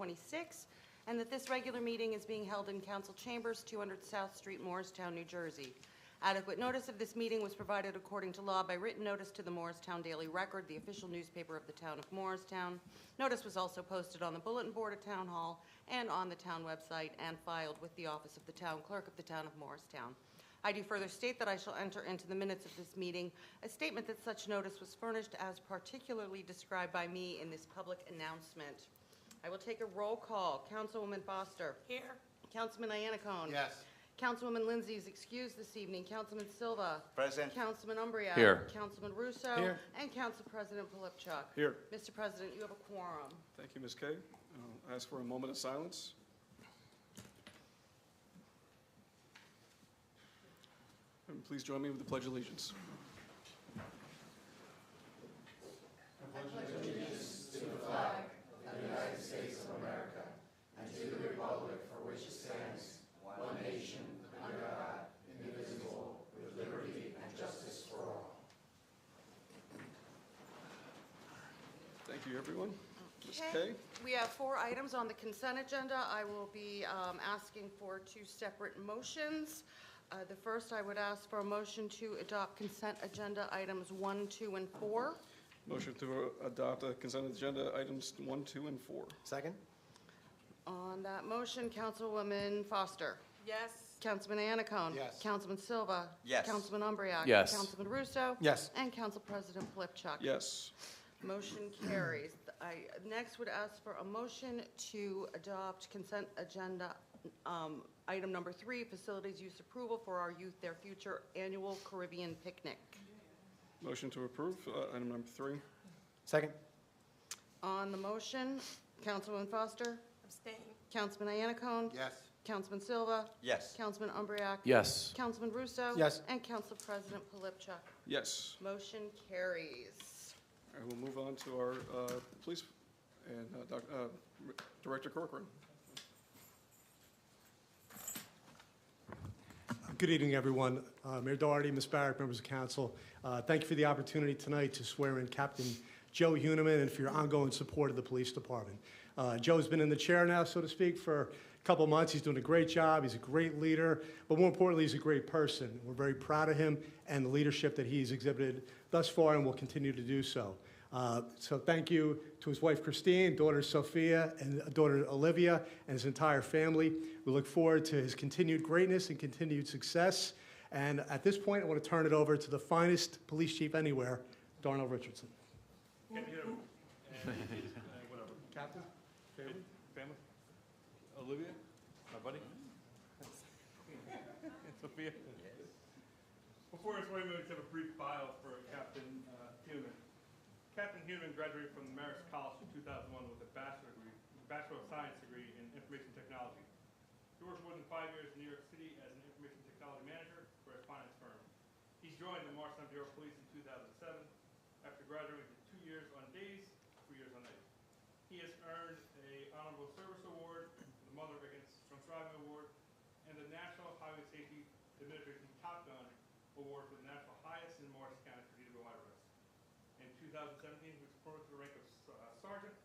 2026, and that this regular meeting is being held in council chambers, 200 South Street, Morristown, New Jersey. Adequate notice of this meeting was provided according to law by written notice to the Morristown Daily Record, the official newspaper of the town of Morristown. Notice was also posted on the bulletin board at Town Hall and on the town website and filed with the office of the town clerk of the town of Morristown. I do further state that I shall enter into the minutes of this meeting a statement that such notice was furnished as particularly described by me in this public announcement. I will take a roll call. Councilwoman Foster. Here. Councilman Iannicone. Yes. Councilwoman Lindsay is excused this evening. Councilman Silva. Present. Councilman Umbria. Here. Councilman Russo. Here. And Council President Polipchuk. Here. Mr. President, you have a quorum. Thank you, Ms. Kay. I'll ask for a moment of silence. And please join me with the Pledge of Allegiance. Thank you, everyone. Ms. Kay? We have 4 items on the consent agenda. I will be asking for 2 separate motions. The first, I would ask for a motion to adopt consent agenda items 1, 2, and 4. Motion to adopt a consent agenda items 1, 2, and 4. Second? On that motion, Councilwoman Foster. Yes. Councilman Iannicone. Yes. Councilman Silva. Yes. Councilman Umbria. Yes. Councilman Russo. Yes. And Council President Polipchuk. Yes. Motion carries. I next would ask for a motion to adopt consent agenda item number 3, facilities use approval for our Youth Their Future annual Caribbean picnic. Motion to approve item number 3. Second? On the motion, Councilwoman Foster, Abstain. Councilman Iannicone. Yes. Councilman Silva. Yes. Councilman Umbriak. Yes. Councilman Russo. Yes. And Council President Polipchuk. Yes. Motion carries. I will move on to our police and Director Corcoran. Good evening, everyone. Mayor Doherty, Ms. Barrett, members of council. Thank you for the opportunity tonight to swear in Captain Joe Huneman and for your ongoing support of the police department. Joe's been in the chair now, so to speak, for a couple months. He's doing a great job. He's a great leader, but more importantly, he's a great person. We're very proud of him and the leadership that he's exhibited thus far and will continue to do so. So thank you to his wife, Christine, daughter, Sophia, and daughter, Olivia, and his entire family. We look forward to his continued greatness and continued success. And at this point, I want to turn it over to the finest police chief anywhere, Darnell Richardson. Whatever. Captain? Family? Olivia? My buddy? Sophia? Before I swear, I'm going to have a brief bio for Captain Huneman. Captain Huneman graduated from Marist College in 2001 with a Bachelor of Science degree in Information Technology. He worked more than 5 years in New York City as an information technology manager for a finance firm. He's joined the Morristown Bureau of Police in 2007 after graduating with 2 years on days, 3 years on nights. He has earned an Honorable Service Award, the Mother Against Drunk Driving Award, and the National Highway Safety Administration Top Gun Award for the national highest in Morris County for DWI arrests. In 2017, he was promoted to the rank of sergeant,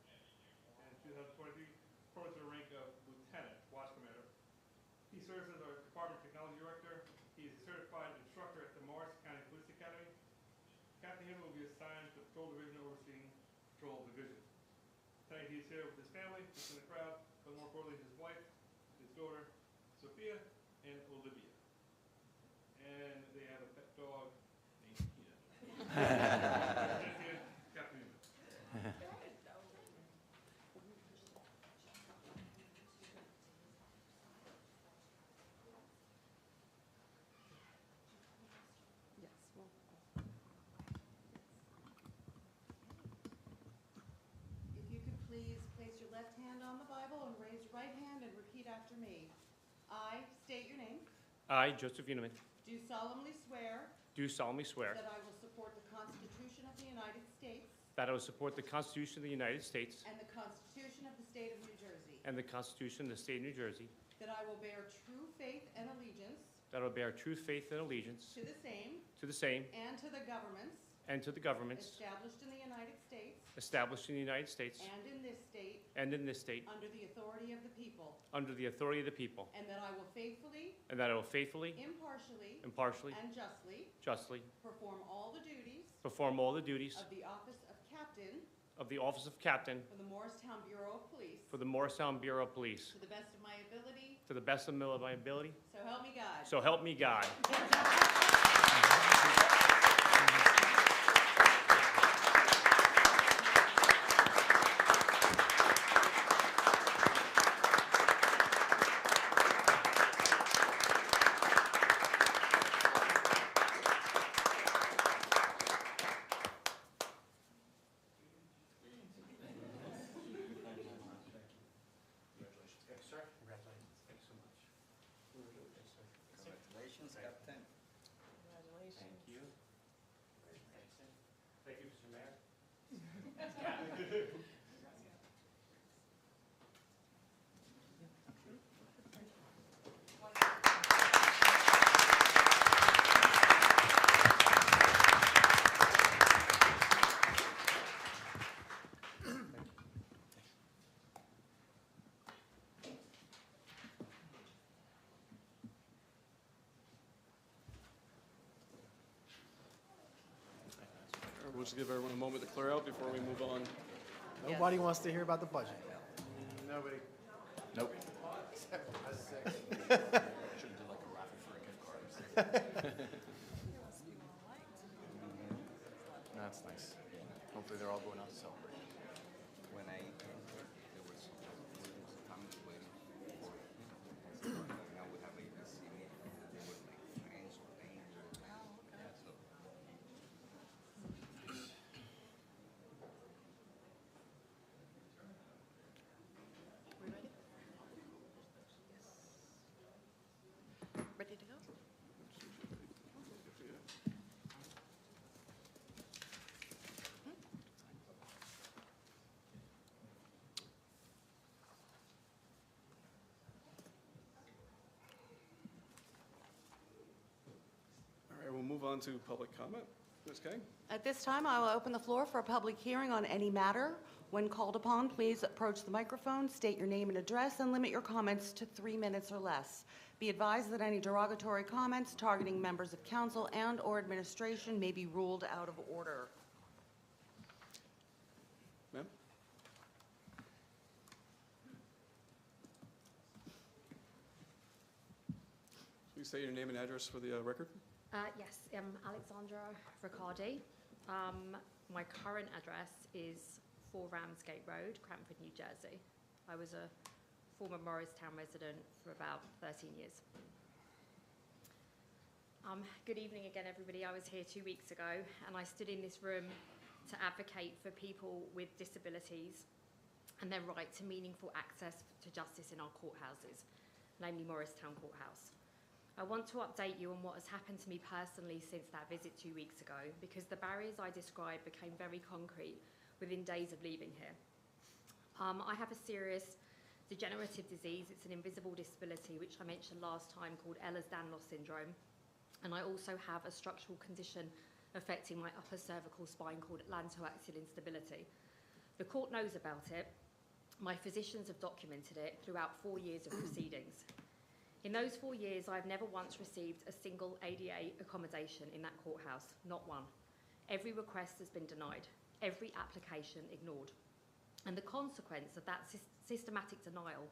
and in 2023, promoted to the rank of lieutenant, watch commander. He serves as our department technology director. He is a certified instructor at the Morris County Police Academy. Captain Huneman will be assigned to the patrol division overseeing patrol division. Tonight he is here with his family, just in the crowd, but more importantly his wife, his daughter, Sophia, and Olivia. And they have a pet dog named Tina. Captain Huneman. Yes. If you could please place your left hand on the Bible and raise your right hand and repeat after me. I state your name. I, Joseph Huneman, Do solemnly swear do solemnly swear that I will support the Constitution of the United States that I will support the Constitution of the United States and the Constitution of the State of New Jersey, and the Constitution of the State of New Jersey, that I will bear true faith and allegiance that I will bear true faith and allegiance to the same to the same and to the governments and to the governments established in the United States established in the United States and in this state and in this state under the authority of the people, under the authority of the people, and that I will faithfully, and that I will faithfully, impartially, impartially, and justly justly perform all the duties perform all the duties of the office of captain of the office of captain for the Morristown Bureau of Police for the Morristown Bureau of Police to the best of my ability, to the best of my ability. so help me God. So help me God. Congratulations, Captain. Thank you. Thank you, Mr. Mayor. We'll just give everyone a moment to clear out before we move on. Nobody wants to hear about the budget. Nobody. Nope. That's nice. Hopefully they're all going out to celebrate. When I entered, there was family waiting for me. Now we have even seen it. They were like friends or neighbors. Yeah, so Ready to go? All right, we'll move on to public comment. Ms. Kang? At this time, I will open the floor for a public hearing on any matter. When called upon, please approach the microphone, state your name and address, and limit your comments to 3 minutes or less. Be advised that any derogatory comments targeting members of council and/or administration may be ruled out of order. Ma'am? Please state your name and address for the record. Yes, I'm Alexandra Riccardi. My current address is 4 Ramsgate Road, Cranford, New Jersey. I was a former Morristown resident for about 13 years. Good evening again, everybody. I was here 2 weeks ago, and I stood in this room to advocate for people with disabilities and their right to meaningful access to justice in our courthouses, namely Morristown Courthouse. I want to update you on what has happened to me personally since that visit 2 weeks ago, because the barriers I described became very concrete within days of leaving here. I have a serious degenerative disease. It's an invisible disability, which I mentioned last time, called Ehlers-Danlos syndrome. And I also have a structural condition affecting my upper cervical spine called atlantoaxial instability. The court knows about it. My physicians have documented it throughout 4 years of proceedings. In those 4 years, I've never once received a single ADA accommodation in that courthouse, not one. Every request has been denied, every application ignored. And the consequence of that systematic denial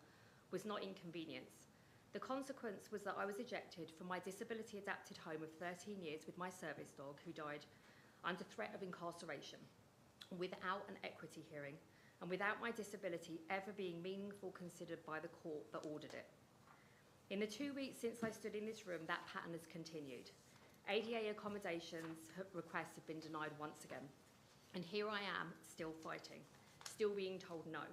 was not inconvenience. The consequence was that I was ejected from my disability-adapted home of 13 years with my service dog, who died under threat of incarceration, without an equity hearing, and without my disability ever being meaningfully considered by the court that ordered it. In the 2 weeks since I stood in this room, that pattern has continued. ADA accommodations requests have been denied once again. And here I am, still fighting, still being told no.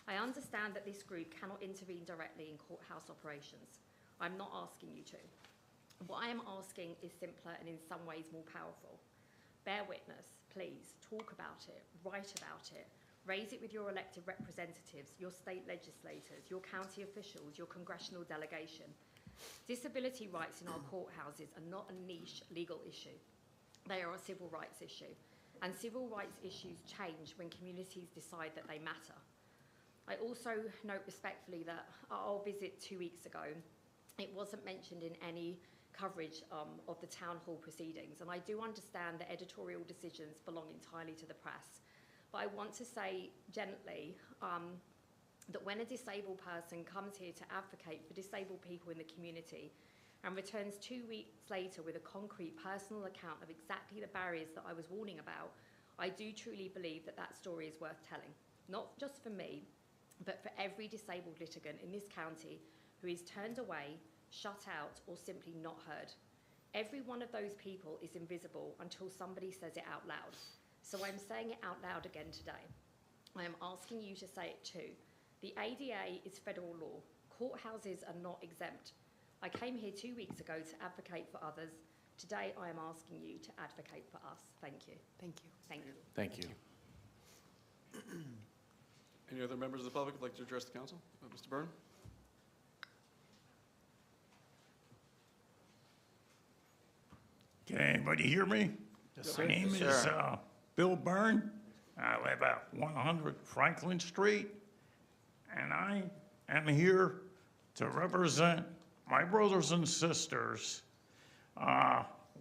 I understand that this group cannot intervene directly in courthouse operations. I'm not asking you to. What I am asking is simpler and in some ways more powerful. Bear witness, please, talk about it, write about it, raise it with your elected representatives, your state legislators, your county officials, your congressional delegation. Disability rights in our courthouses are not a niche legal issue. They are a civil rights issue. And civil rights issues change when communities decide that they matter. I also note respectfully that our visit 2 weeks ago, it wasn't mentioned in any coverage of the town hall proceedings. And I do understand that editorial decisions belong entirely to the press. But I want to say gently that when a disabled person comes here to advocate for disabled people in the community and returns 2 weeks later with a concrete personal account of exactly the barriers that I was warning about, I do truly believe that that story is worth telling. Not just for me, but for every disabled litigant in this county who is turned away, shut out, or simply not heard. Every one of those people is invisible until somebody says it out loud. So I'm saying it out loud again today. I am asking you to say it too. The ADA is federal law. Courthouses are not exempt. I came here 2 weeks ago to advocate for others. Today I am asking you to advocate for us. Thank you. Thank you. Thank you. Thank you. Any other members of the public who'd like to address the council? Mr. Byrne? Can anybody hear me? Yes, My name is Bill Byrne. I live at 100 Franklin Street, and I am here to represent my brothers and sisters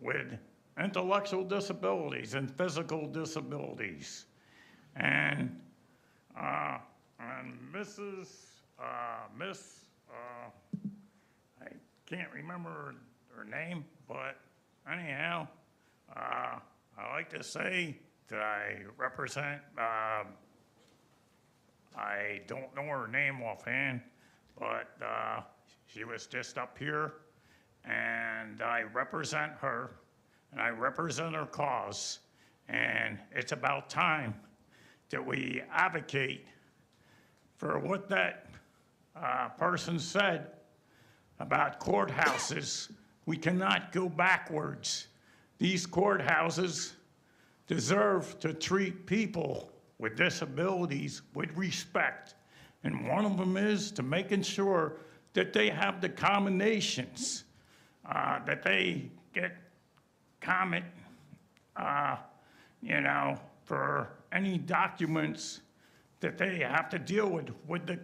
with intellectual disabilities and physical disabilities. And I can't remember her name, but anyhow, I like to say that I represent, I don't know her name offhand, but she was just up here, and I represent her, and I represent her cause, and it's about time that we advocate for what that person said about courthouses. We cannot go backwards. These courthouses deserve to treat people with disabilities with respect. And one of them is to making sure that they have the combinations, that they get comment, for any documents that they have to deal with the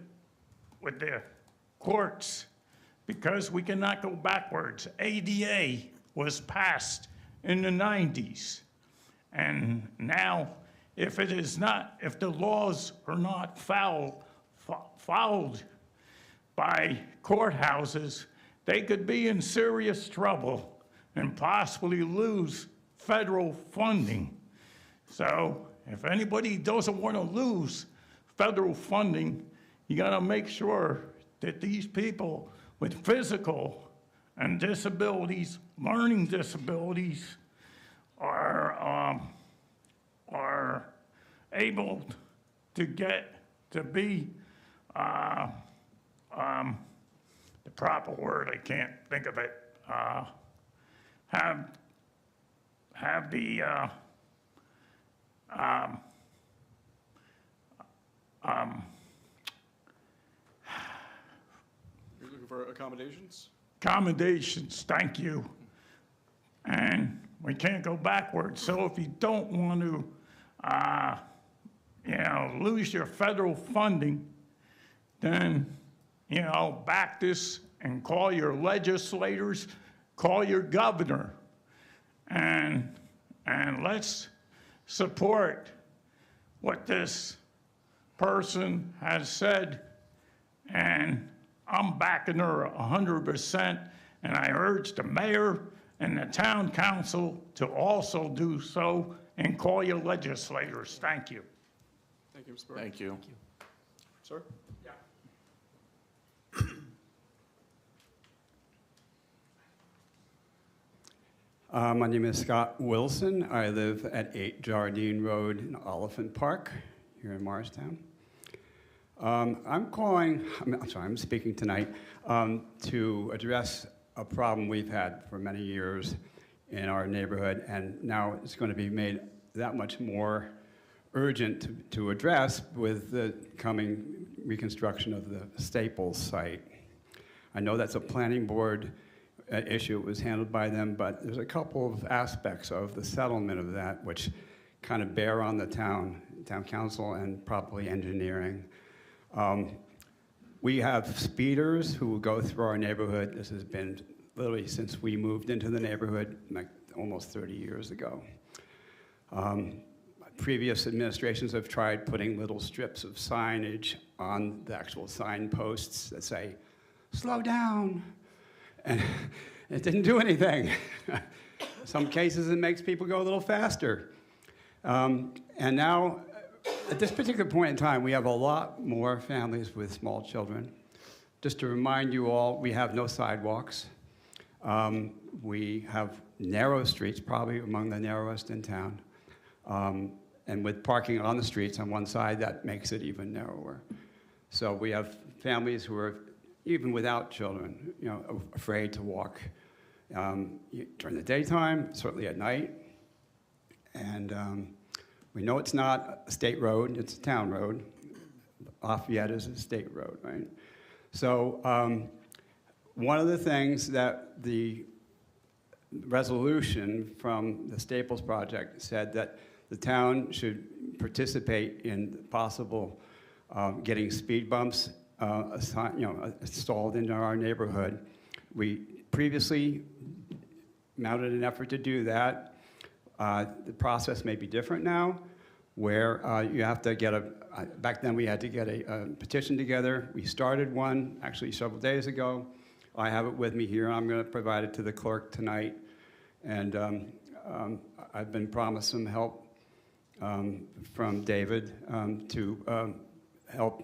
courts, because we cannot go backwards. ADA was passed in the 90s. And now, if the laws are not followed by courthouses, they could be in serious trouble and possibly lose federal funding. So if anybody doesn't want to lose federal funding, you got to make sure that these people with physical and disabilities, learning disabilities, are able to get to be the proper word, I can't think of it, have the You're looking for accommodations? accommodations, thank you. And we can't go backwards. So if you don't want to, lose your federal funding, then, back this and call your legislators, call your governor, and let's support what this person has said. And I'm backing her 100%, and I urge the mayor and the town council to also do so and call your legislators. Thank you. Thank you, Mr. Byrne. Thank you. Sir? My name is Scott Wilson. I live at 8 Jardine Road in Oliphant Park here in Morristown. I'm speaking tonight to address a problem we've had for many years in our neighborhood, and now it's going to be made that much more urgent to address with the coming reconstruction of the Staples site. I know that's a planning board issue. It was handled by them, but there's a couple of aspects of the settlement of that which kind of bear on the town council and probably engineering. We have speeders who go through our neighborhood. This has been literally since we moved into the neighborhood, like almost 30 years ago. Previous administrations have tried putting little strips of signage on the actual signposts that say, "Slow down," and it didn't do anything. Some cases it makes people go a little faster. And now, at this particular point in time, we have a lot more families with small children. Just to remind you all, we have no sidewalks. We have narrow streets, probably among the narrowest in town. And with parking on the streets on one side, that makes it even narrower. So we have families who are, even without children, afraid to walk during the daytime, certainly at night. And we know it's not a state road, it's a town road. Lafayette is a state road, right? So one of the things that the resolution from the Staples project said that the town should participate in possible getting speed bumps installed into our neighborhood. We previously mounted an effort to do that. The process may be different now, where you have to get back then we had to get a petition together. We started one actually several days ago. I have it with me here. I'm going to provide it to the clerk tonight. And I've been promised some help from David to help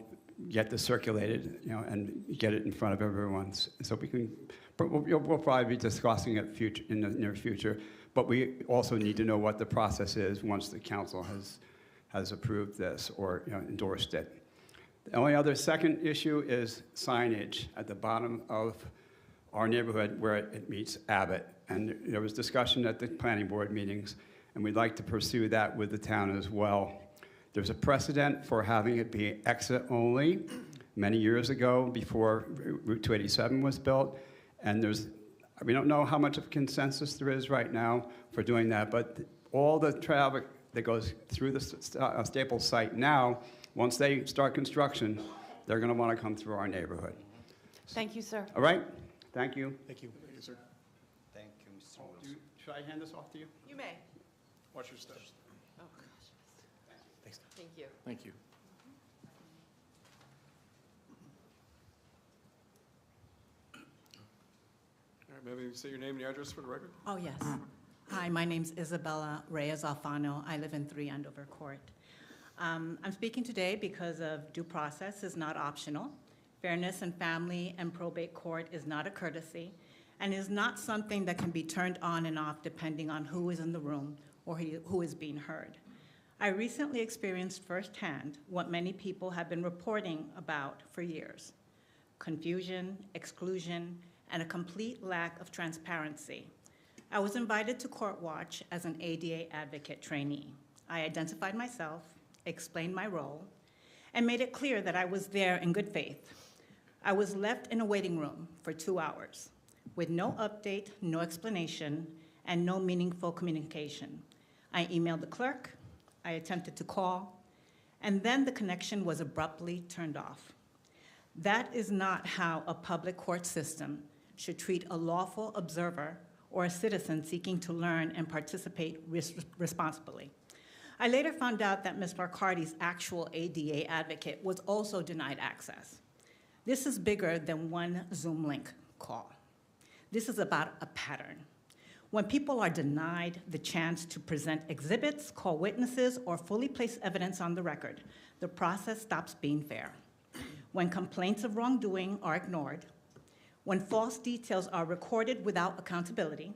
get this circulated, and get it in front of everyone. So we can, we'll probably be discussing it in the near future, but we also need to know what the process is once the council has approved this or endorsed it. The only other second issue is signage at the bottom of our neighborhood where it meets Abbott. And there was discussion at the planning board meetings, and we'd like to pursue that with the town as well. There's a precedent for having it be exit only many years ago before Route 287 was built, and we don't know how much of consensus there is right now for doing that, but all the traffic that goes through the Staples site now, once they start construction, they're going to want to come through our neighborhood. Thank you, sir. All right? Thank you. Thank you. Thank you, sir. Thank you, Mr. Wilson. Should I hand this off to you? You may. Watch your steps. Oh, gosh. Thanks. Thank you. Thank you. All right, maybe say your name and your address for the record. Oh, yes. Hi, my name's Isabella Reyes Alfano. I live in 3 Andover Court. I'm speaking today because of due process is not optional. Fairness in family and probate court is not a courtesy and is not something that can be turned on and off depending on who is in the room or who is being heard. I recently experienced firsthand what many people have been reporting about for years: confusion, exclusion, and a complete lack of transparency. I was invited to Court Watch as an ADA advocate trainee. I identified myself, explained my role, and made it clear that I was there in good faith. I was left in a waiting room for 2 hours with no update, no explanation, and no meaningful communication. I emailed the clerk, I attempted to call, and then the connection was abruptly turned off. That is not how a public court system should treat a lawful observer or a citizen seeking to learn and participate responsibly. I later found out that Ms. Varcardi's actual ADA advocate was also denied access. This is bigger than one Zoom link call. This is about a pattern. When people are denied the chance to present exhibits, call witnesses, or fully place evidence on the record, the process stops being fair. When complaints of wrongdoing are ignored, when false details are recorded without accountability,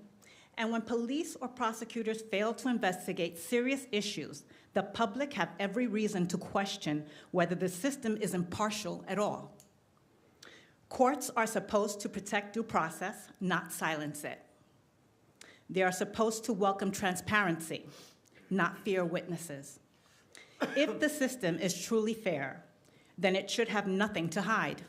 and when police or prosecutors fail to investigate serious issues, the public have every reason to question whether the system is impartial at all. Courts are supposed to protect due process, not silence it. They are supposed to welcome transparency, not fear witnesses. If the system is truly fair, then it should have nothing to hide.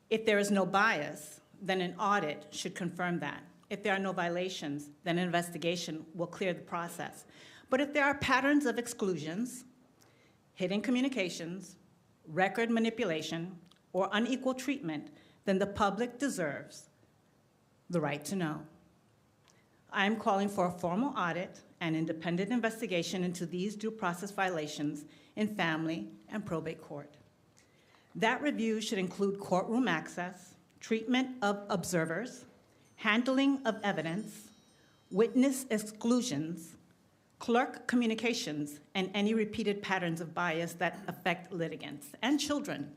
If there is no bias, then an audit should confirm that. If there are no violations, then an investigation will clear the process. But if there are patterns of exclusions, hidden communications, record manipulation, or unequal treatment, then the public deserves the right to know. I am calling for a formal audit and independent investigation into these due process violations in family and probate court. That review should include courtroom access, treatment of observers, handling of evidence, witness exclusions, clerk communications, and any repeated patterns of bias that affect litigants and children.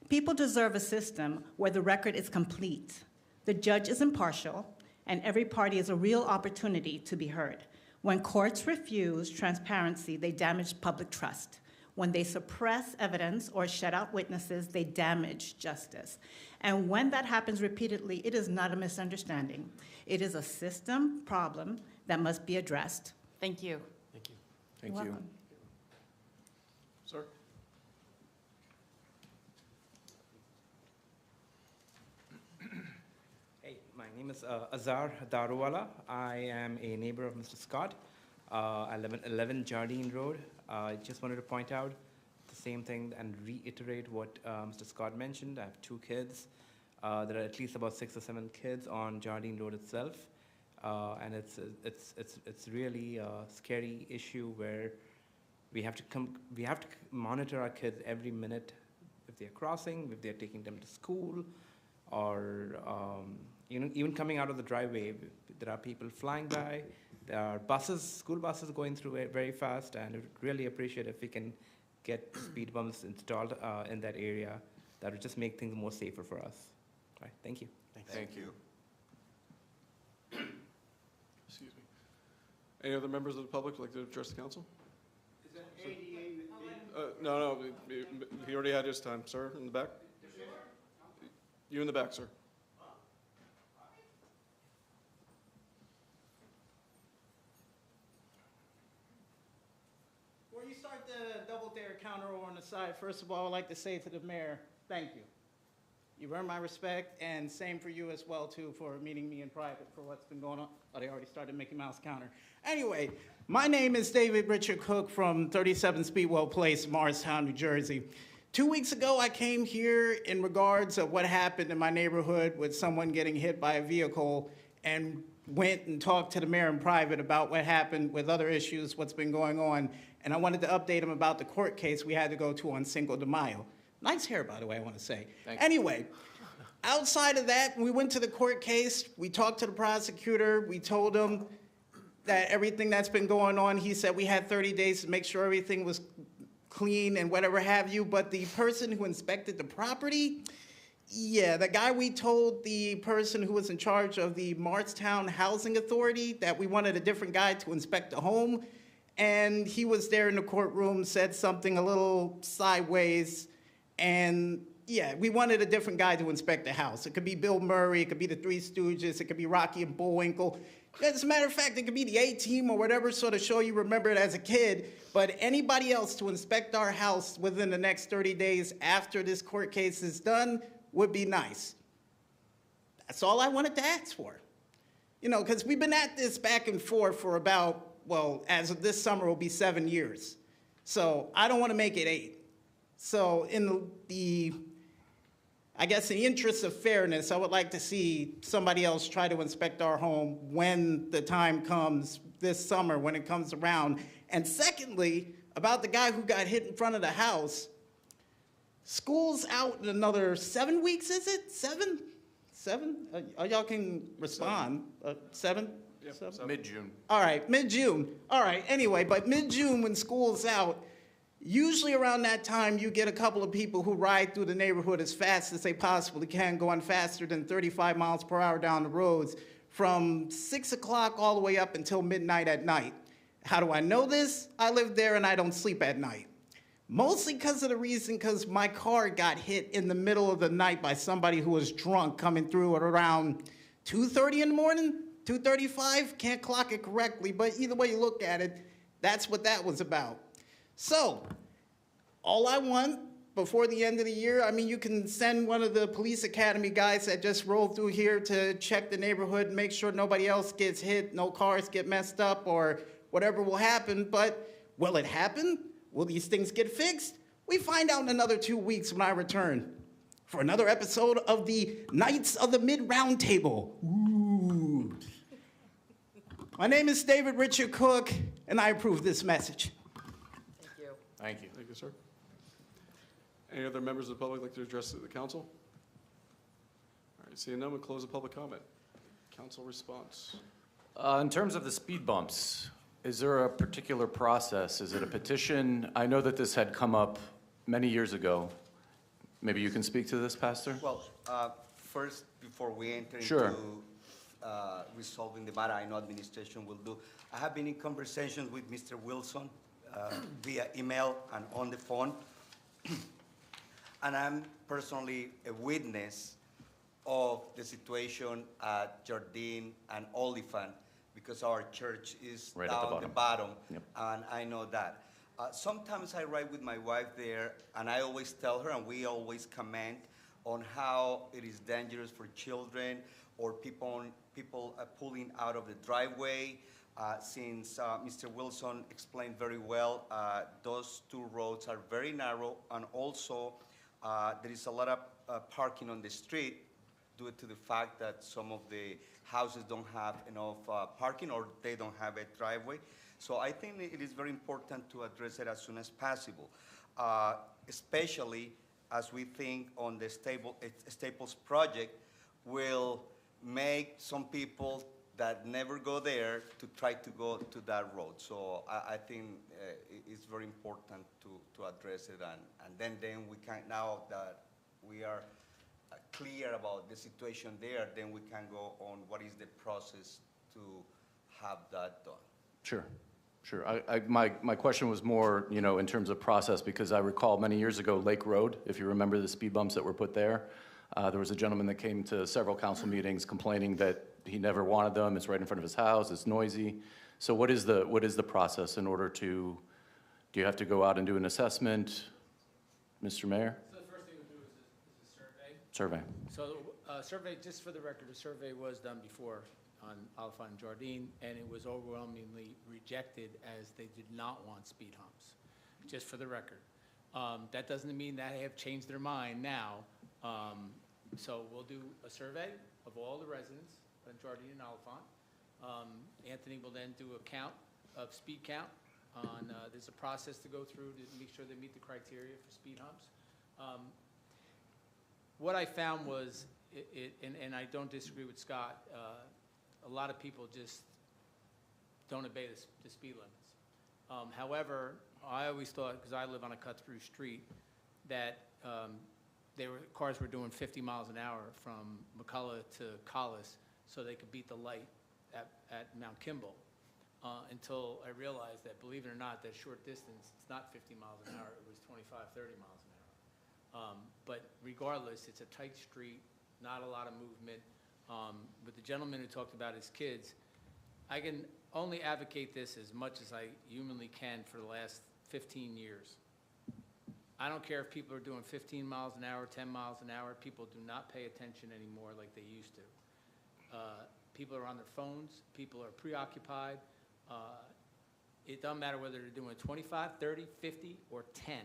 People deserve a system where the record is complete, the judge is impartial, and every party has a real opportunity to be heard. When courts refuse transparency, they damage public trust. When they suppress evidence or shut out witnesses, they damage justice. And when that happens repeatedly, it is not a misunderstanding. It is a system problem that must be addressed. Thank you. Thank you. Thank You're you. welcome. Sir? Hey, my name is Azhar Daruwala. I am a neighbor of Mr. Scott. I live at 11 Jardine Road. I just wanted to point out the same thing and reiterate what Mr. Scott mentioned. I have 2 kids. There are at least about 6 or 7 kids on Jardine Road itself. And it's really a scary issue where we have to monitor our kids every minute if they're crossing, if they're taking them to school, or even coming out of the driveway. There are people flying by. There are buses, school buses going through it very fast, and I would really appreciate if we can get speed bumps installed in that area. That would just make things more safer for us. All right, thank you. Thank you. Excuse me. Any other members of the public like to address the council? Is that ADA? No, he already had his time. Sir, in the back? You in the back, sir. Before you start the double dare counter on the side, first of all, I'd like to say to the mayor, thank you. You've earned my respect, and same for you as well, too, for meeting me in private for what's been going on. Oh, they already started Mickey Mouse counter. Anyway, my name is David Richard Cook from 37 Speedwell Place, Morristown, New Jersey. 2 weeks ago, I came here in regards of what happened in my neighborhood with someone getting hit by a vehicle, and went and talked to the mayor in private about what happened with other issues, what's been going on, and I wanted to update him about the court case we had to go to on Cinco de Mayo. Nice hair, by the way, I want to say. Anyway, outside of that, we went to the court case. We talked to the prosecutor. We told him that everything that's been going on, he said we had 30 days to make sure everything was clean and whatever have you. But the person who inspected the property, yeah, the guy we told the person who was in charge of the Morristown Housing Authority that we wanted a different guy to inspect the home. And he was there in the courtroom, said something a little sideways. And yeah, we wanted a different guy to inspect the house. It could be Bill Murray, it could be the Three Stooges, it could be Rocky and Bullwinkle. As a matter of fact, it could be the A-Team or whatever sort of show you remember it as a kid. But anybody else to inspect our house within the next 30 days after this court case is done would be nice. That's all I wanted to ask for. You know, because we've been at this back and forth for about, well, as of this summer, it will be 7 years. So I don't want to make it 8. So in I guess in the interest of fairness, I would like to see somebody else try to inspect our home when the time comes this summer, when it comes around. And secondly, about the guy who got hit in front of the house, school's out in another 7 weeks, is it? 7? 7? Y'all can respond. 7? Yep, 7? Mid-June. All right, mid-June. All right, anyway, but mid-June when school's out, usually around that time, you get a couple of people who ride through the neighborhood as fast as they possibly can, going faster than 35 miles per hour down the roads from 6 o'clock all the way up until midnight at night. How do I know this? I live there and I don't sleep at night. Mostly because my car got hit in the middle of the night by somebody who was drunk coming through at around 2:30 in the morning, 2:35, can't clock it correctly, but either way you look at it, that's what that was about. So, all I want before the end of the year, I mean, you can send one of the police academy guys that just rolled through here to check the neighborhood, make sure nobody else gets hit, no cars get messed up, or whatever will happen. But will it happen? Will these things get fixed? We find out in another 2 weeks when I return for another episode of the Knights of the Mid-Round Table. Ooh. My name is David Richard Cook, and I approve this message. Thank you. Thank you. Thank you, sir. Any other members of the public like to address the council? All right, seeing none, we'll close the public comment. Council response. In terms of the speed bumps, is there a particular process? Is it a petition? I know that this had come up many years ago. Maybe you can speak to this, Pastor? Well, first, before we enter Sure. into resolving the matter, I know administration will do. I have been in conversations with Mr. Wilson via email and on the phone. And I'm personally a witness of the situation at Jardine and Oliphant because our church is Right at the down the bottom. bottom, Yep. and I know that. Sometimes I ride with my wife there, and I always tell her, and we always comment on how it is dangerous for children or people pulling out of the driveway. Since Mr. Wilson explained very well, those two roads are very narrow, and also there is a lot of parking on the street due to the fact that some of the houses don't have enough parking or they don't have a driveway. So I think it is very important to address it as soon as possible, especially as we think on the Staples project will make some people that never go there to try to go to that road. So I think it's very important to address it, and then we can, now that we are clear about the situation there, then we can go on what is the process to have that done. Sure, sure. My question was more, in terms of process, because I recall many years ago, Lake Road, if you remember the speed bumps that were put there, there was a gentleman that came to several council meetings complaining that he never wanted them. It's right in front of his house. It's noisy. So what is the process in order to, do you have to go out and do an assessment, Mr. Mayor? So the first thing we'll do is a survey. Survey. So survey, just for the record, a survey was done before on Oliphant and Jardine, and it was overwhelmingly rejected as they did not want speed humps, just for the record. That doesn't mean that they have changed their mind now. So we'll do a survey of all the residents in Jardine and Oliphant. Anthony will then do a count of speed count. There's a process to go through to make sure they meet the criteria for speed humps. What I found was, and I don't disagree with Scott, a lot of people just don't obey the speed limits. However, I always thought, because I live on a cut-through street, that cars were doing 50 miles an hour from McCullough to Collis so they could beat the light at Mount Kimball, until I realized that, believe it or not, that short distance, it's not 50 miles an hour, it was 25, 30 miles an hour. But regardless, it's a tight street, not a lot of movement. With the gentleman who talked about his kids, I can only advocate this as much as I humanly can for the last 15 years. I don't care if people are doing 15 miles an hour, 10 miles an hour. People do not pay attention anymore like they used to. People are on their phones. People are preoccupied. It doesn't matter whether they're doing 25, 30, 50, or 10.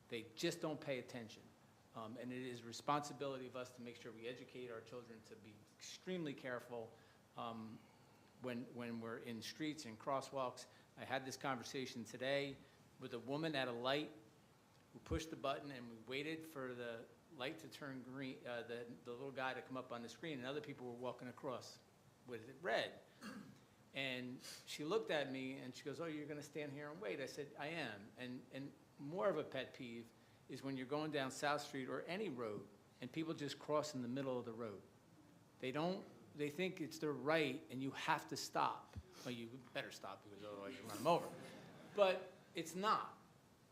They just don't pay attention. And it is responsibility of us to make sure we educate our children to be extremely careful when we're in streets and crosswalks. I had this conversation today with a woman at a light who pushed the button, and we waited for the light to turn green, the little guy to come up on the screen, and other people were walking across with it red. And she looked at me and she goes, "Oh, you're going to stand here and wait?" I said, "I am." And more of a pet peeve is when you're going down South Street or any road and people just cross in the middle of the road. They think it's their right and you have to stop. Well, you better stop because otherwise you run them over. But it's not.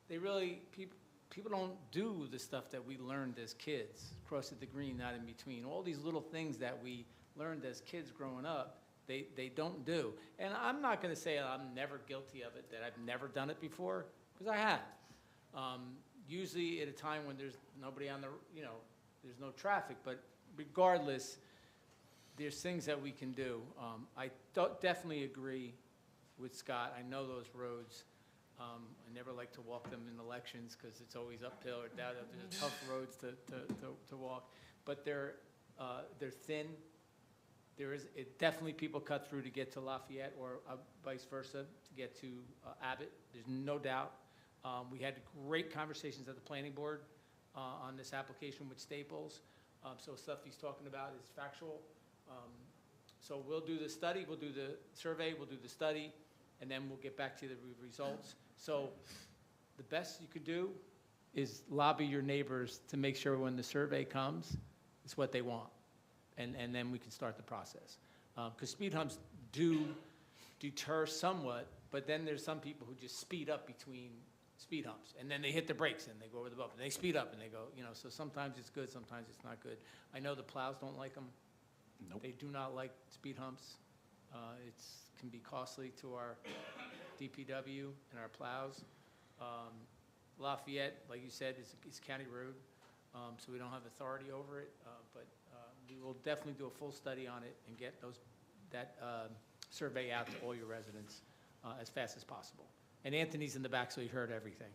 People don't do the stuff that we learned as kids. Cross at the green, not in between. All these little things that we learned as kids growing up, they don't do. And I'm not going to say I'm never guilty of it, that I've never done it before, because I have. usually at a time when there's nobody on the, there's no traffic, but regardless, there's things that we can do. I definitely agree with Scott. I know those roads. I never like to walk them in elections because it's always uphill or down. They're tough roads to walk, but they're thin. Definitely people cut through to get to Lafayette or vice versa to get to Abbott. There's no doubt. We had great conversations at the planning board on this application with Staples. So stuff he's talking about is factual. So we'll do the study, we'll do the survey, we'll do the study, and then we'll get back to the results. So the best you could do is lobby your neighbors to make sure when the survey comes, it's what they want. And then we can start the process. Because speed humps do deter somewhat, but then there's some people who just speed up between speed humps, and then they hit the brakes and they go over the bump, and they speed up and they go, so sometimes it's good, sometimes it's not good. I know the plows don't like them. Nope. They do not like speed humps. It can be costly to our DPW and our plows. Lafayette, like you said, is county road, so we don't have authority over it, but we will definitely do a full study on it and get that survey out to all your residents as fast as possible. And Anthony's in the back, so he heard everything.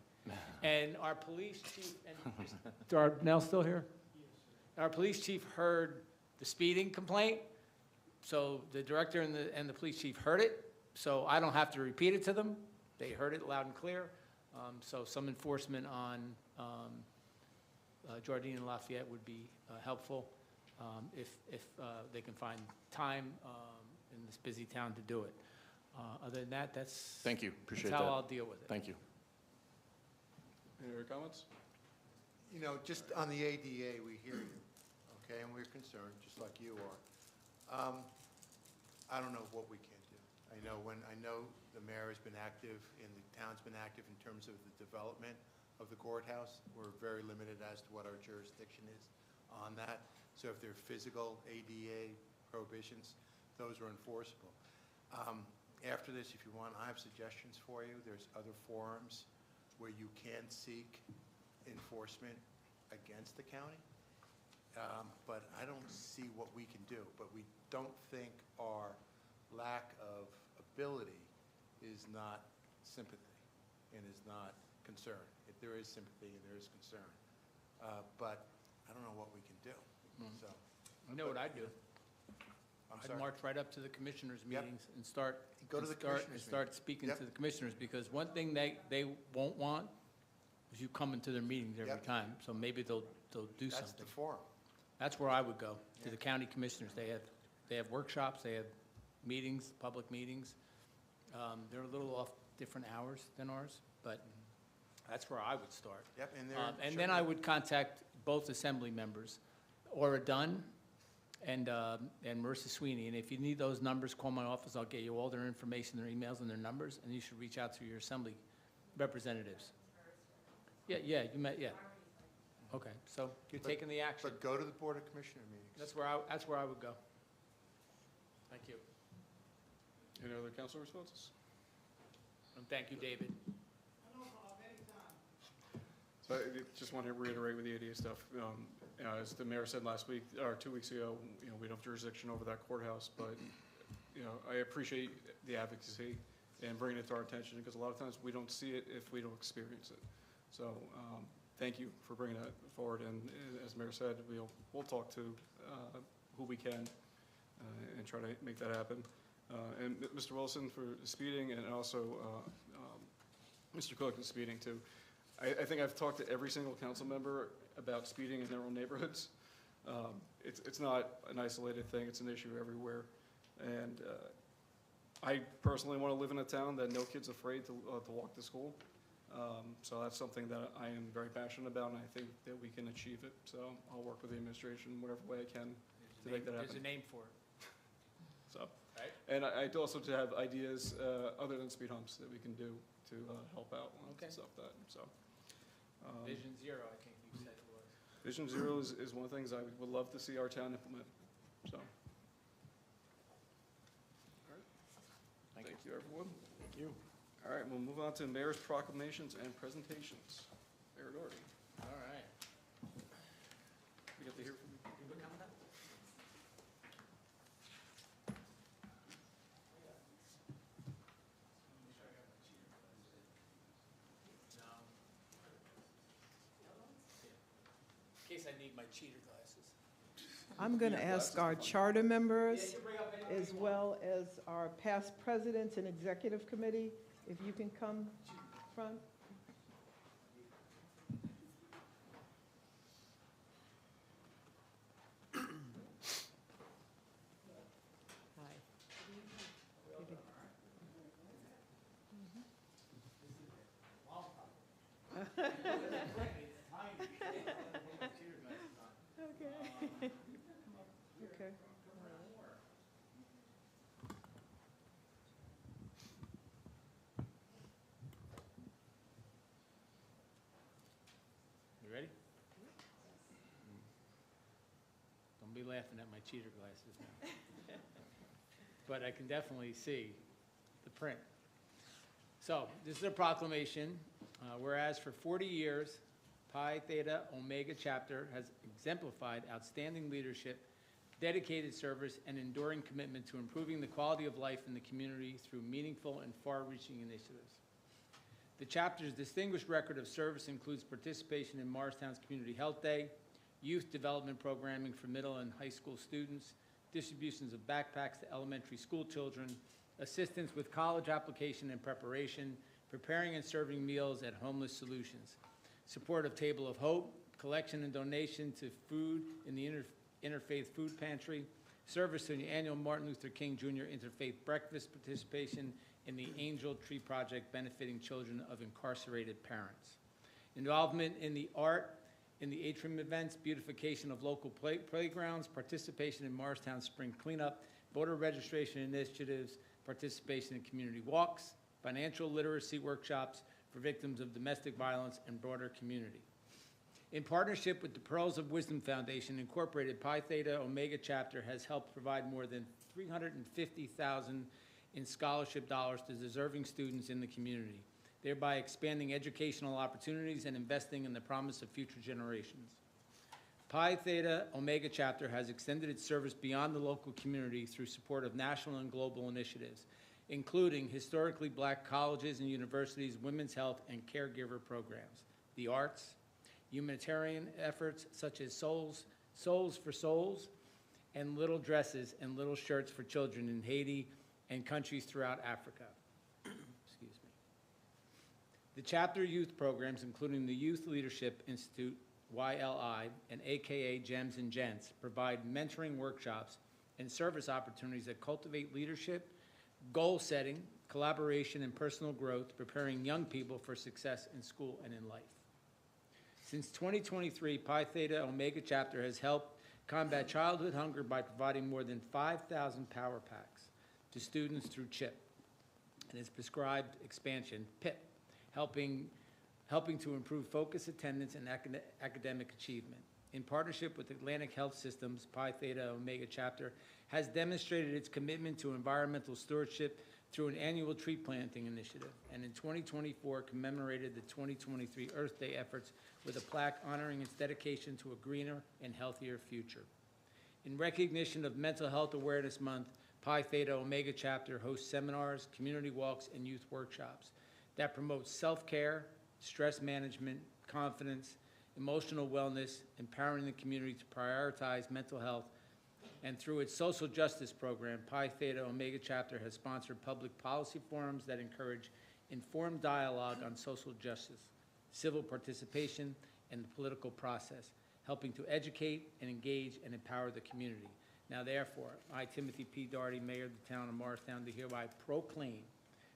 And our police chief, and is Darnell still here? Our police chief heard the speeding complaint, so the director and the police chief heard it, so I don't have to repeat it to them. They heard it loud and clear. So some enforcement on Jardine and Lafayette would be helpful if they can find time in this busy town to do it. Other than that, Thank you, appreciate that. That's how I'll deal with it. Thank you. Any other comments? Just on the ADA, we hear you, okay, and we're concerned, just like you are. I don't know what we can do. I know the mayor has been active and the town's been active in terms of the development of the courthouse. We're very limited as to what our jurisdiction is on that. So if there are physical ADA prohibitions, those are enforceable. After this, if you want, I have suggestions for you. There's other forums where you can seek enforcement against the county. But I don't see what we can do. But we don't think our lack of ability is not sympathy and is not concern. If there is sympathy and there is concern. But I don't know what we can do. So, I know what I'd do. I'm I'd sorry. march right up to the commissioners' Yep. meetings and start. Go to and the start- commissioners' And start meetings. speaking Yep. to the commissioners, because one thing they won't want is you coming to their meetings every Yep. time. So maybe they'll do That's something. the forum. That's where I would go, to Yeah. the county commissioners. They have workshops, they have meetings, public meetings. They're a little off different hours than ours, but that's where I would start. Yep, and they're. And then I would contact both assembly members, Ora Dunn and Marissa Sweeney. And if you need those numbers, call my office. I'll get you all their information, their emails, and their numbers, and you should reach out to your assembly representatives. Yeah, you met, yeah. Okay, so you're But- taking the action. But go to the Board of Commissioner meetings. That's where I would go. Thank you. Any other council responses? And thank you, David. So I just want to reiterate with the ADA stuff. As the mayor said last week, or 2 weeks ago, we don't have jurisdiction over that courthouse, but, I appreciate the advocacy and bringing it to our attention, because a lot of times we don't see it if we don't experience it. So, thank you for bringing that forward, and as the mayor said, we'll talk to who we can and try to make that happen. And Mr. Wilson for speeding, and also Mr. Cook is speeding too. I think I've talked to every single council member about speeding in their own neighborhoods. It's not an isolated thing, it's an issue everywhere. And I personally want to live in a town that no kid's afraid to walk to school. So that's something that I am very passionate about, and I think that we can achieve it. So I'll work with the administration whatever way I can to make that happen. There's a name for it. So, Right. and I'd also to have ideas other than speed humps that we can do to help out on Okay. stuff that, so. Vision Zero, I think you said it was. Vision Zero is one of the things I would love to see our town implement, so. All right. Thank you, everyone. Thank you. All right, we'll move on to mayor's proclamations and presentations. Mayor Doherty. All right. We get to hear from you. In case I need my cheater glasses. I'm going to ask our charter members, as well as our past presidents and executive committee, if you can come front. Okay. Okay. You ready? Don't be laughing at my cheater glasses now. But I can definitely see the print. So, this is a proclamation. Whereas for 40 years, Pi Theta Omega Chapter has exemplified outstanding leadership, dedicated service, and enduring commitment to improving the quality of life in the community through meaningful and far-reaching initiatives. The chapter's distinguished record of service includes participation in Morristown's Community Health Day, youth development programming for middle and high school students, distributions of backpacks to elementary school children, assistance with college application and preparation, preparing and serving meals at Homeless Solutions, support of Table of Hope, collection and donation to food in the Interfaith Food Pantry, service to the annual Martin Luther King Jr. Interfaith Breakfast, participation in the Angel Tree Project benefiting children of incarcerated parents, involvement in the art, in the atrium events, beautification of local playgrounds, participation in Morristown Spring Cleanup, voter registration initiatives, participation in community walks, financial literacy workshops for victims of domestic violence and broader community. In partnership with the Pearls of Wisdom Foundation, Incorporated, Pi Theta Omega Chapter has helped provide more than $350,000 in scholarship dollars to deserving students in the community, thereby expanding educational opportunities and investing in the promise of future generations. Pi Theta Omega Chapter has extended its service beyond the local community through support of national and global initiatives, including historically black colleges and universities, women's health and caregiver programs, the arts, humanitarian efforts such as Souls for Souls, and Little Dresses and Little Shirts for Children in Haiti and countries throughout Africa. Excuse me. The chapter youth programs, including the Youth Leadership Institute, YLI, and AKA Gems and Gents, provide mentoring workshops and service opportunities that cultivate leadership, goal setting, collaboration, and personal growth, preparing young people for success in school and in life. Since 2023, Pi Theta Omega Chapter has helped combat childhood hunger by providing more than 5,000 power packs to students through CHIP and its prescribed expansion, PIP, helping to improve focus, attendance, and academic achievement. In partnership with Atlantic Health Systems, Pi Theta Omega Chapter has demonstrated its commitment to environmental stewardship through an annual tree planting initiative, and in 2024 commemorated the 2023 Earth Day efforts with a plaque honoring its dedication to a greener and healthier future. In recognition of Mental Health Awareness Month, Pi Theta Omega Chapter hosts seminars, community walks, and youth workshops that promote self-care, stress management, confidence, emotional wellness, empowering the community to prioritize mental health. And through its social justice program, Pi Theta Omega Chapter has sponsored public policy forums that encourage informed dialogue on social justice, civil participation, and the political process, helping to educate and engage and empower the community. Now therefore, I, Timothy P. Daugherty, Mayor of the town of Morristown, do hereby proclaim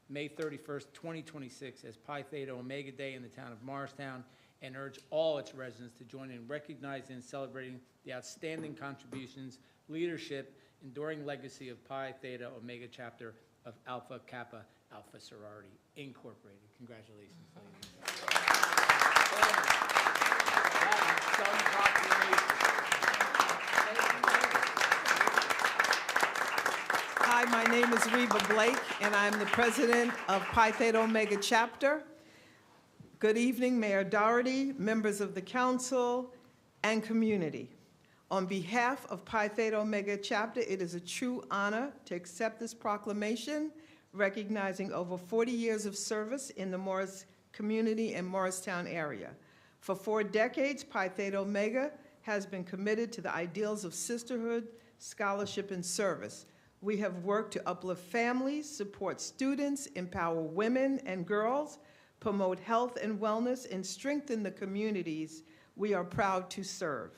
May 31st, 2026 as Pi Theta Omega Day in the town of Morristown, and urge all its residents to join in recognizing and celebrating the outstanding contributions, leadership, enduring legacy of Pi Theta Omega Chapter of Alpha Kappa Alpha Sorority, Incorporated. Congratulations, ladies. Some proclamations. Hi, my name is Reba Blake, and I'm the president of Pi Theta Omega Chapter. Good evening, Mayor Doherty, members of the council, and community. On behalf of Pi Theta Omega Chapter, it is a true honor to accept this proclamation recognizing over 40 years of service in the Morris community and Morristown area. For 4 decades, Pi Theta Omega has been committed to the ideals of sisterhood, scholarship, and service. We have worked to uplift families, support students, empower women and girls, promote health and wellness, and strengthen the communities we are proud to serve.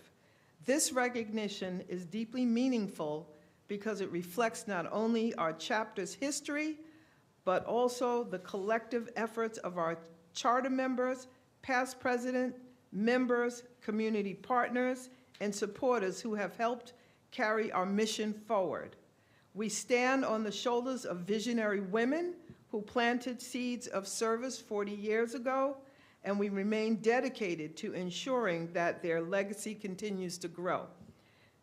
This recognition is deeply meaningful because it reflects not only our chapter's history, but also the collective efforts of our charter members, past president, members, community partners, and supporters who have helped carry our mission forward. We stand on the shoulders of visionary women who planted seeds of service 40 years ago, and we remain dedicated to ensuring that their legacy continues to grow.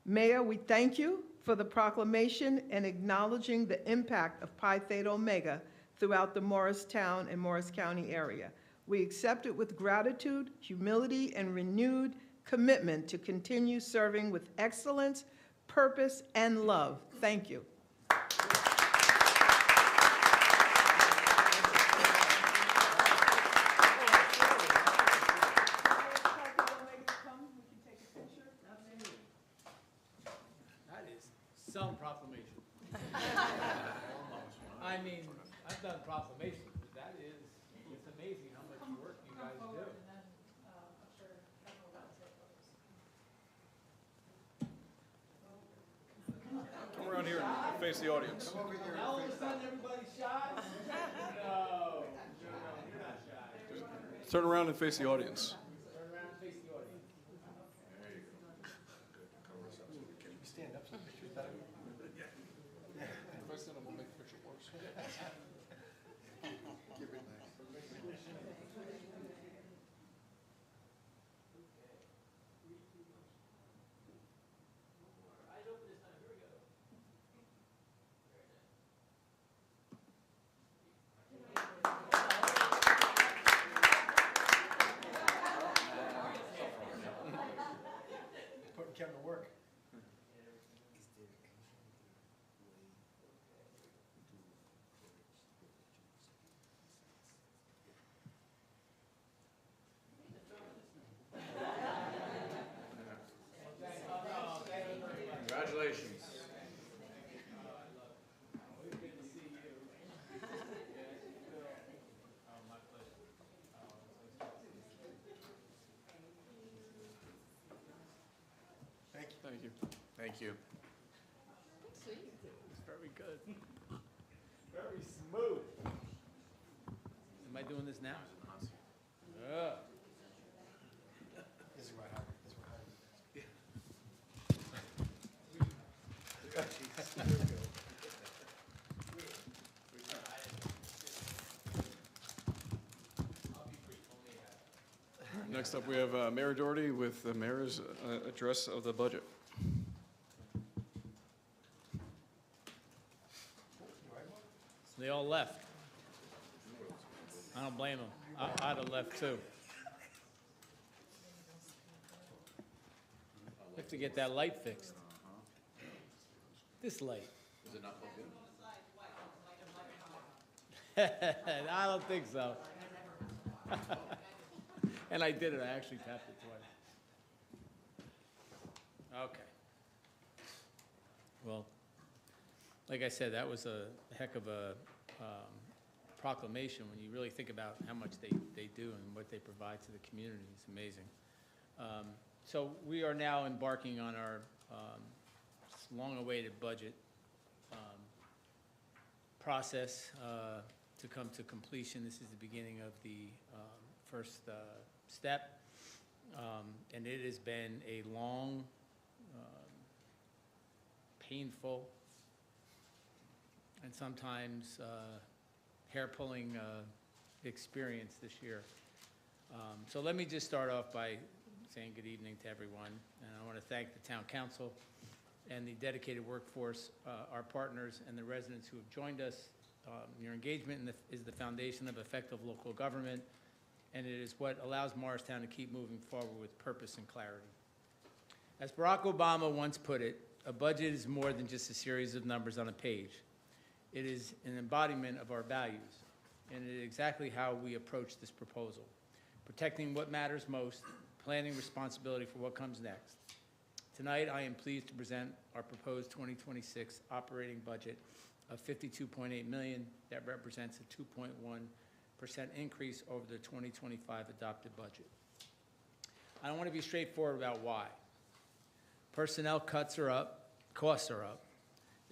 Mayor, we thank you for the proclamation and acknowledging the impact of Pi Theta Omega throughout the Morristown and Morris County area. We accept it with gratitude, humility, and renewed commitment to continue serving with excellence, purpose, and love. Thank you. That is some proclamation. I mean, I've done proclamations, but that is, it's amazing how much work you guys do. Come around here and face the audience. Now all of a sudden everybody's shy? No, you're not shy. Turn around and face the audience. Turn around and face the audience. Stand up so the picture's better. If I stand up, we'll make the picture worse. Putting Kevin to work. Congratulations. Thank you. Thank you. It's very good. Very smooth. Am I doing this now? Yeah. This is what happened. This is what happened. Next up, we have Mayor Doherty with the mayor's address of the budget. They all left. I don't blame them. I'd have left too. Have to get that light fixed. This light. Is it not plugged in? I don't think so. And I did it, I actually tapped it twice. Okay. Well, like I said, that was a heck of a proclamation when you really think about how much they do and what they provide to the community. It's amazing. So we are now embarking on our long-awaited budget process to come to completion. This is the beginning of the first step, and it has been a long, painful, and sometimes hair-pulling experience this year. So let me just start off by saying good evening to everyone, and I want to thank the town council and the dedicated workforce, our partners, and the residents who have joined us. Your engagement is the foundation of effective local government, and it is what allows Morristown to keep moving forward with purpose and clarity. As Barack Obama once put it, a budget is more than just a series of numbers on a page. It is an embodiment of our values, and it is exactly how we approach this proposal. Protecting what matters most, planning responsibility for what comes next. Tonight, I am pleased to present our proposed 2026 operating budget of $52.8 million. That represents a 2.1% increase over the 2025 adopted budget. I want to be straightforward about why. Personnel cuts are up, costs are up,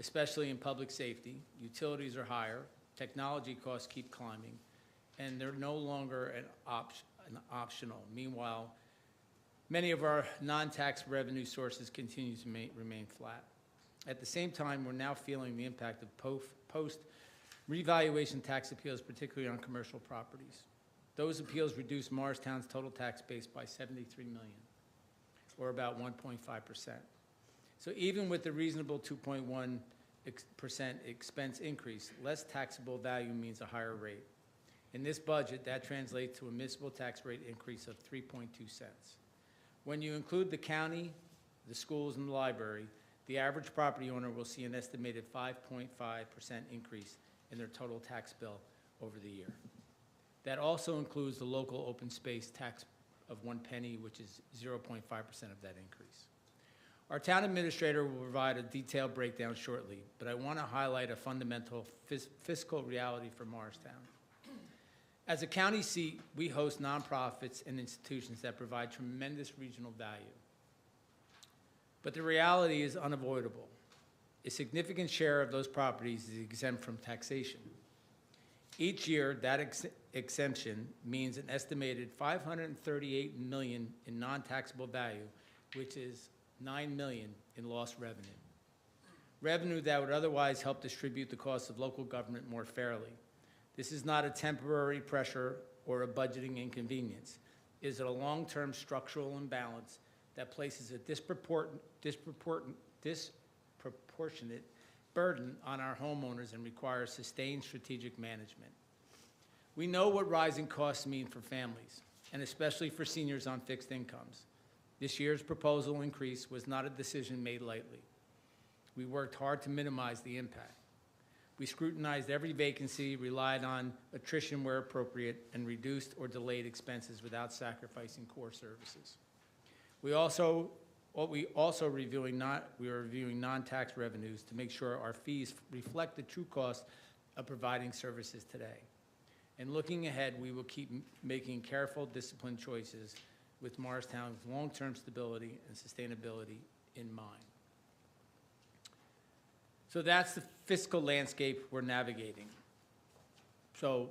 especially in public safety. Utilities are higher, technology costs keep climbing, and they're no longer an optional. Meanwhile, many of our non-tax revenue sources continue to remain flat. At the same time, we're now feeling the impact of post-revaluation tax appeals, particularly on commercial properties. Those appeals reduced Morristown's total tax base by $73 million, or about 1.5%. So even with the reasonable 2.1% expense increase, less taxable value means a higher rate. In this budget, that translates to a municipal tax rate increase of 3.2 cents. When you include the county, the schools, and the library, the average property owner will see an estimated 5.5% increase in their total tax bill over the year. That also includes the local open space tax of 1 penny, which is 0.5% of that increase. Our town administrator will provide a detailed breakdown shortly, but I want to highlight a fundamental fiscal reality for Morristown. As a county seat, we host nonprofits and institutions that provide tremendous regional value. But the reality is unavoidable. A significant share of those properties is exempt from taxation. Each year, that exemption means an estimated $538 million in non-taxable value, which is $9 million in lost revenue. Revenue that would otherwise help distribute the costs of local government more fairly. This is not a temporary pressure or a budgeting inconvenience. It is a long-term structural imbalance that places a disproportionate burden on our homeowners and requires sustained strategic management. We know what rising costs mean for families, and especially for seniors on fixed incomes. This year's proposal increase was not a decision made lightly. We worked hard to minimize the impact. We scrutinized every vacancy, relied on attrition where appropriate, and reduced or delayed expenses without sacrificing core services. We are reviewing non-tax revenues to make sure our fees reflect the true cost of providing services today. And looking ahead, we will keep making careful, disciplined choices with Morristown's long-term stability and sustainability in mind. So that's the fiscal landscape we're navigating. So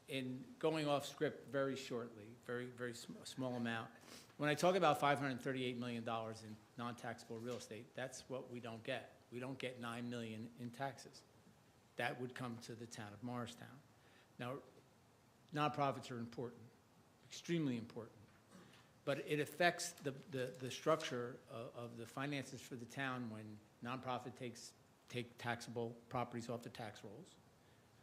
in going off script very shortly, very small amount, when I talk about $538 million in non-taxable real estate, that's what we don't get. We don't get $9 million in taxes. That would come to the town of Morristown. Now, nonprofits are important, extremely important, but it affects the structure of the finances for the town when nonprofit take taxable properties off the tax rolls.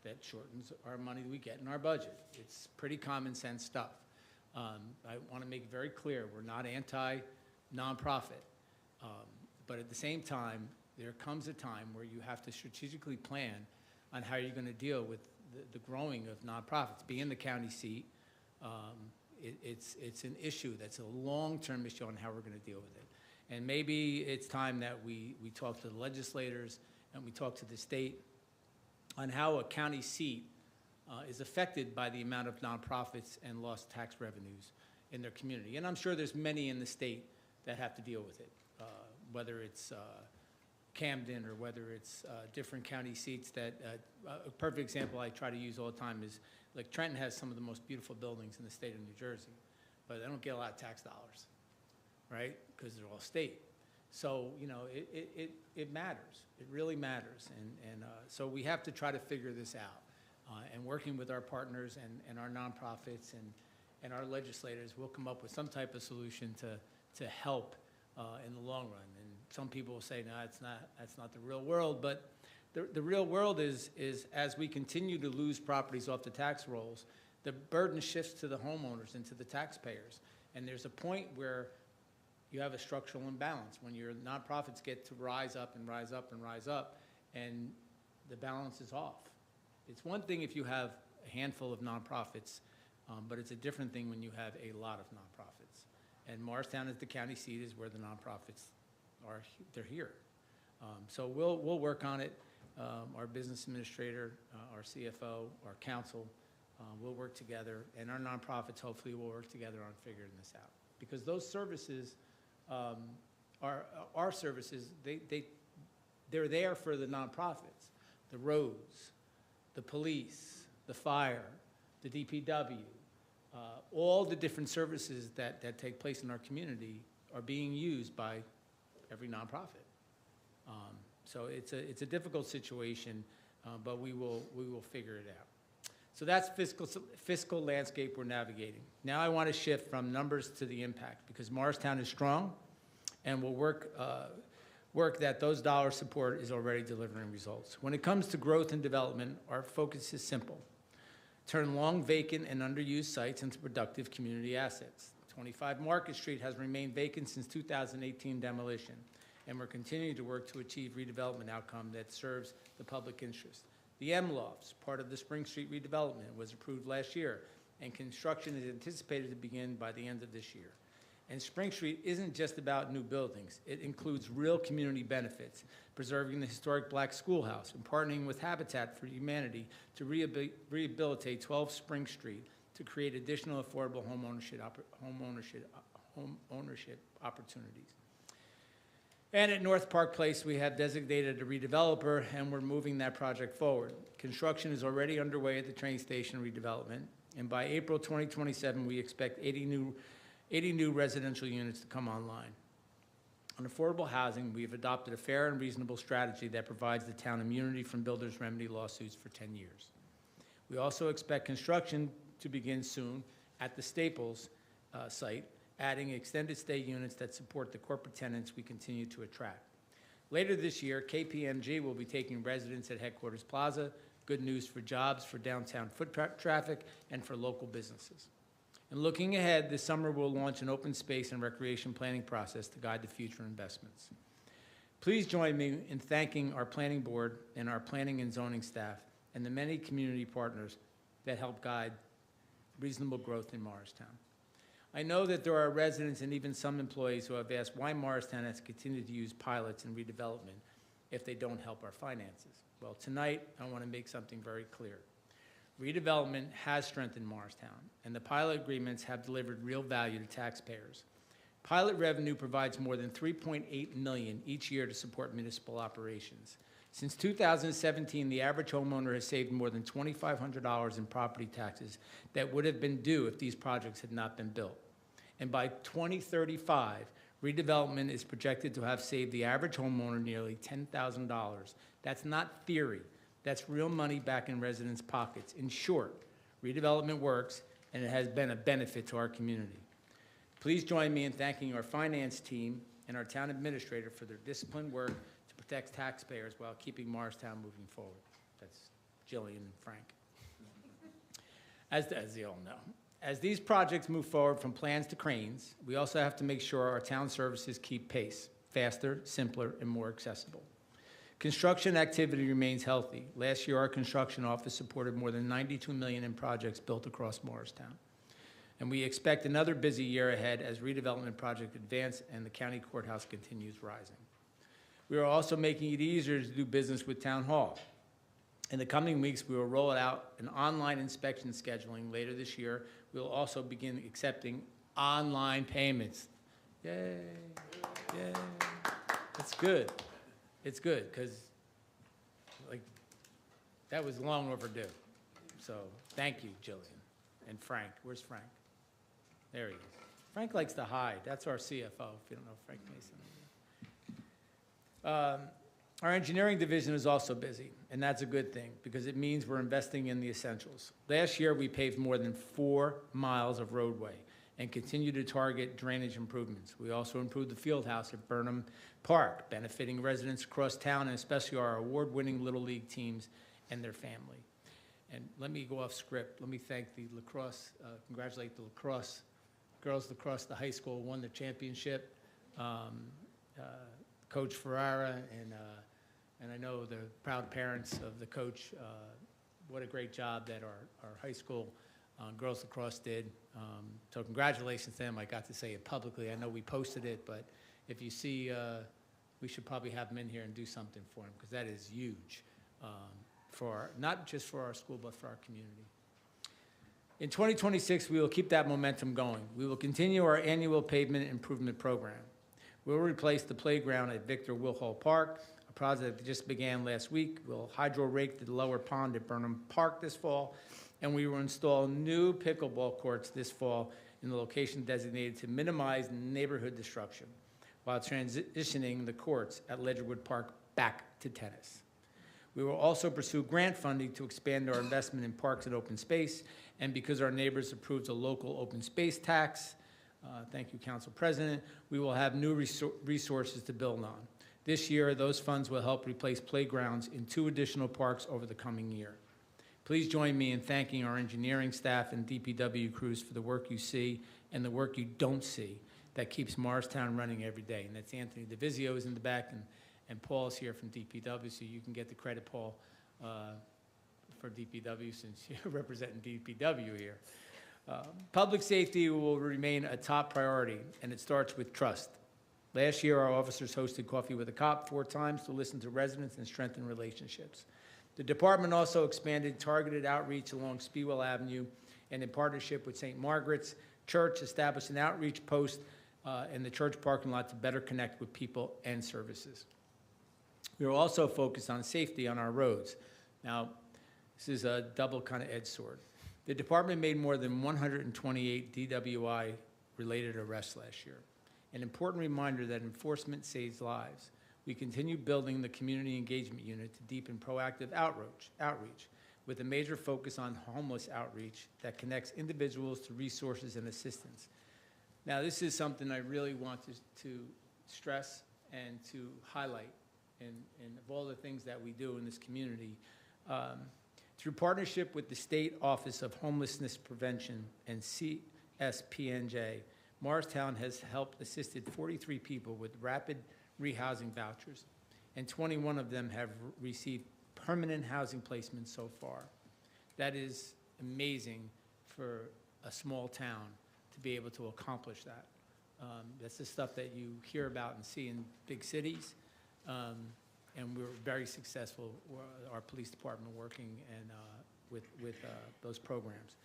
That shortens our money we get in our budget. It's pretty common sense stuff. I want to make it very clear, we're not anti-nonprofit, but at the same time, there comes a time where you have to strategically plan on how you're going to deal with the growing of nonprofits. Being the county seat, it's an issue that's a long-term issue on how we're going to deal with it. And maybe it's time that we talk to the legislators and we talk to the state on how a county seat is affected by the amount of nonprofits and lost tax revenues in their community. And I'm sure there's many in the state that have to deal with it, whether it's Camden or whether it's different county seats that, a perfect example I try to use all the time is, like Trenton has some of the most beautiful buildings in the state of New Jersey, but they don't get a lot of tax dollars, right? Because they're all state. So, you know, it matters. It really matters. And so we have to try to figure this out. And working with our partners and our nonprofits and our legislators, we'll come up with some type of solution to help in the long run. And some people will say, no, that's not the real world. But the real world is as we continue to lose properties off the tax rolls, the burden shifts to the homeowners and to the taxpayers. And there's a point where you have a structural imbalance, when your nonprofits get to rise up and rise up and rise up, and the balance is off. It's one thing if you have a handful of nonprofits, but it's a different thing when you have a lot of nonprofits. And Morristown, as the county seat, is where the nonprofits are. They're here. So we'll work on it. Our business administrator, our CFO, our council, we'll work together, and our nonprofits hopefully will work together on figuring this out. Because those services, our services, they're there for the nonprofits. The roads, the police, the fire, the DPW, all the different services that take place in our community are being used by every nonprofit. So it's a difficult situation, but we will figure it out. So that's fiscal landscape we're navigating. Now I want to shift from numbers to the impact, because Morristown is strong, and we'll work that those dollars support is already delivering results. When it comes to growth and development, our focus is simple. Turn long vacant and underused sites into productive community assets. 25 Market Street has remained vacant since 2018 demolition, and we're continuing to work to achieve redevelopment outcome that serves the public interest. The M-Lofts, part of the Spring Street redevelopment, was approved last year, and construction is anticipated to begin by the end of this year. And Spring Street isn't just about new buildings. It includes real community benefits, preserving the historic black schoolhouse and partnering with Habitat for Humanity to rehabilitate 12 Spring Street to create additional affordable home ownership opportunities. And at North Park Place, we have designated a redeveloper, and we're moving that project forward. Construction is already underway at the train station redevelopment, and by April 2027, we expect 80 new residential units to come online. On affordable housing, we have adopted a fair and reasonable strategy that provides the town immunity from builders' remedy lawsuits for 10 years. We also expect construction to begin soon at the Staples site, adding extended stay units that support the corporate tenants we continue to attract. Later this year, KPMG will be taking residents at Headquarters Plaza. Good news for jobs, for downtown foot traffic, and for local businesses. And looking ahead, this summer we'll launch an open space and recreation planning process to guide the future investments. Please join me in thanking our planning board and our planning and zoning staff and the many community partners that help guide reasonable growth in Morristown. I know that there are residents and even some employees who have asked why Morristown has continued to use pilots in redevelopment if they don't help our finances. Well, tonight I want to make something very clear. Redevelopment has strengthened Morristown, and the pilot agreements have delivered real value to taxpayers. Pilot revenue provides more than $3.8 million each year to support municipal operations. Since 2017, the average homeowner has saved more than $2,500 in property taxes that would have been due if these projects had not been built. And by 2035, redevelopment is projected to have saved the average homeowner nearly $10,000. That's not theory. That's real money back in residents' pockets. In short, redevelopment works, and it has been a benefit to our community. Please join me in thanking our finance team and our town administrator for their disciplined work to protect taxpayers while keeping Morristown moving forward. That's Jillian and Frank. As you all know. As these projects move forward from plans to cranes, we also have to make sure our town services keep pace, faster, simpler, and more accessible. Construction activity remains healthy. Last year, our construction office supported more than $92 million in projects built across Morristown. And we expect another busy year ahead as redevelopment projects advance and the county courthouse continues rising. We are also making it easier to do business with Town Hall. In the coming weeks, we will roll out an online inspection scheduling. Later this year, we will also begin accepting online payments. Yay, yay. It's good. It's good, because that was long overdue. So thank you, Jillian. And Frank, where's Frank? There he is. Frank likes to hide. That's our CFO, if you don't know Frank Mason. Our engineering division is also busy, and that's a good thing, because it means we're investing in the essentials. Last year, we paved more than 4 miles of roadway and continue to target drainage improvements. We also improved the field house at Burnham Park, benefiting residents across town, and especially our award-winning Little League teams and their family. And let me go off script. Let me thank the lacrosse, congratulate the lacrosse, girls lacrosse, the high school won the championship. Coach Ferrara and I know the proud parents of the coach. What a great job that our high school girls lacrosse did. So congratulations to them. I got to say it publicly. I know we posted it, but if you see, we should probably have them in here and do something for them, because that is huge. Not just for our school, but for our community. In 2026, we will keep that momentum going. We will continue our annual pavement improvement program. We'll replace the playground at Victor Wilhall Park, a project that just began last week. We'll hydro rake the lower pond at Burnham Park this fall, and we will install new pickleball courts this fall in the location designated to minimize neighborhood destruction, while transitioning the courts at Ledgerwood Park back to tennis. We will also pursue grant funding to expand our investment in parks and open space, and because our neighbors approved a local open space tax, thank you, Council President, we will have new resources to build on. This year, those funds will help replace playgrounds in 2 additional parks over the coming year. Please join me in thanking our engineering staff and DPW crews for the work you see and the work you don't see that keeps Morristown running every day. And that's Anthony DeVizio is in the back, and Paul's here from DPW, so you can get the credit, Paul, for DPW, since you're representing DPW here. Public safety will remain a top priority, and it starts with trust. Last year, our officers hosted Coffee with a Cop 4 times to listen to residents and strengthen relationships. The department also expanded targeted outreach along Speedwell Avenue, and in partnership with St. Margaret's Church, established an outreach post in the church parking lot to better connect with people and services. We are also focused on safety on our roads. Now, this is a double kind of edged sword. The department made more than 128 DWI-related arrests last year. An important reminder that enforcement saves lives. We continue building the community engagement unit to deepen proactive outreach with a major focus on homeless outreach that connects individuals to resources and assistance. Now, this is something I really want to stress and to highlight in of all the things that we do in this community. Through partnership with the State Office of Homelessness Prevention and CSPNJ, Morristown has helped assisted 43 people with rapid rehousing vouchers, and 21 of them have received permanent housing placements so far. That is amazing for a small town to be able to accomplish that. That's the stuff that you hear about and see in big cities, and we're very successful, our police department working and with those programs.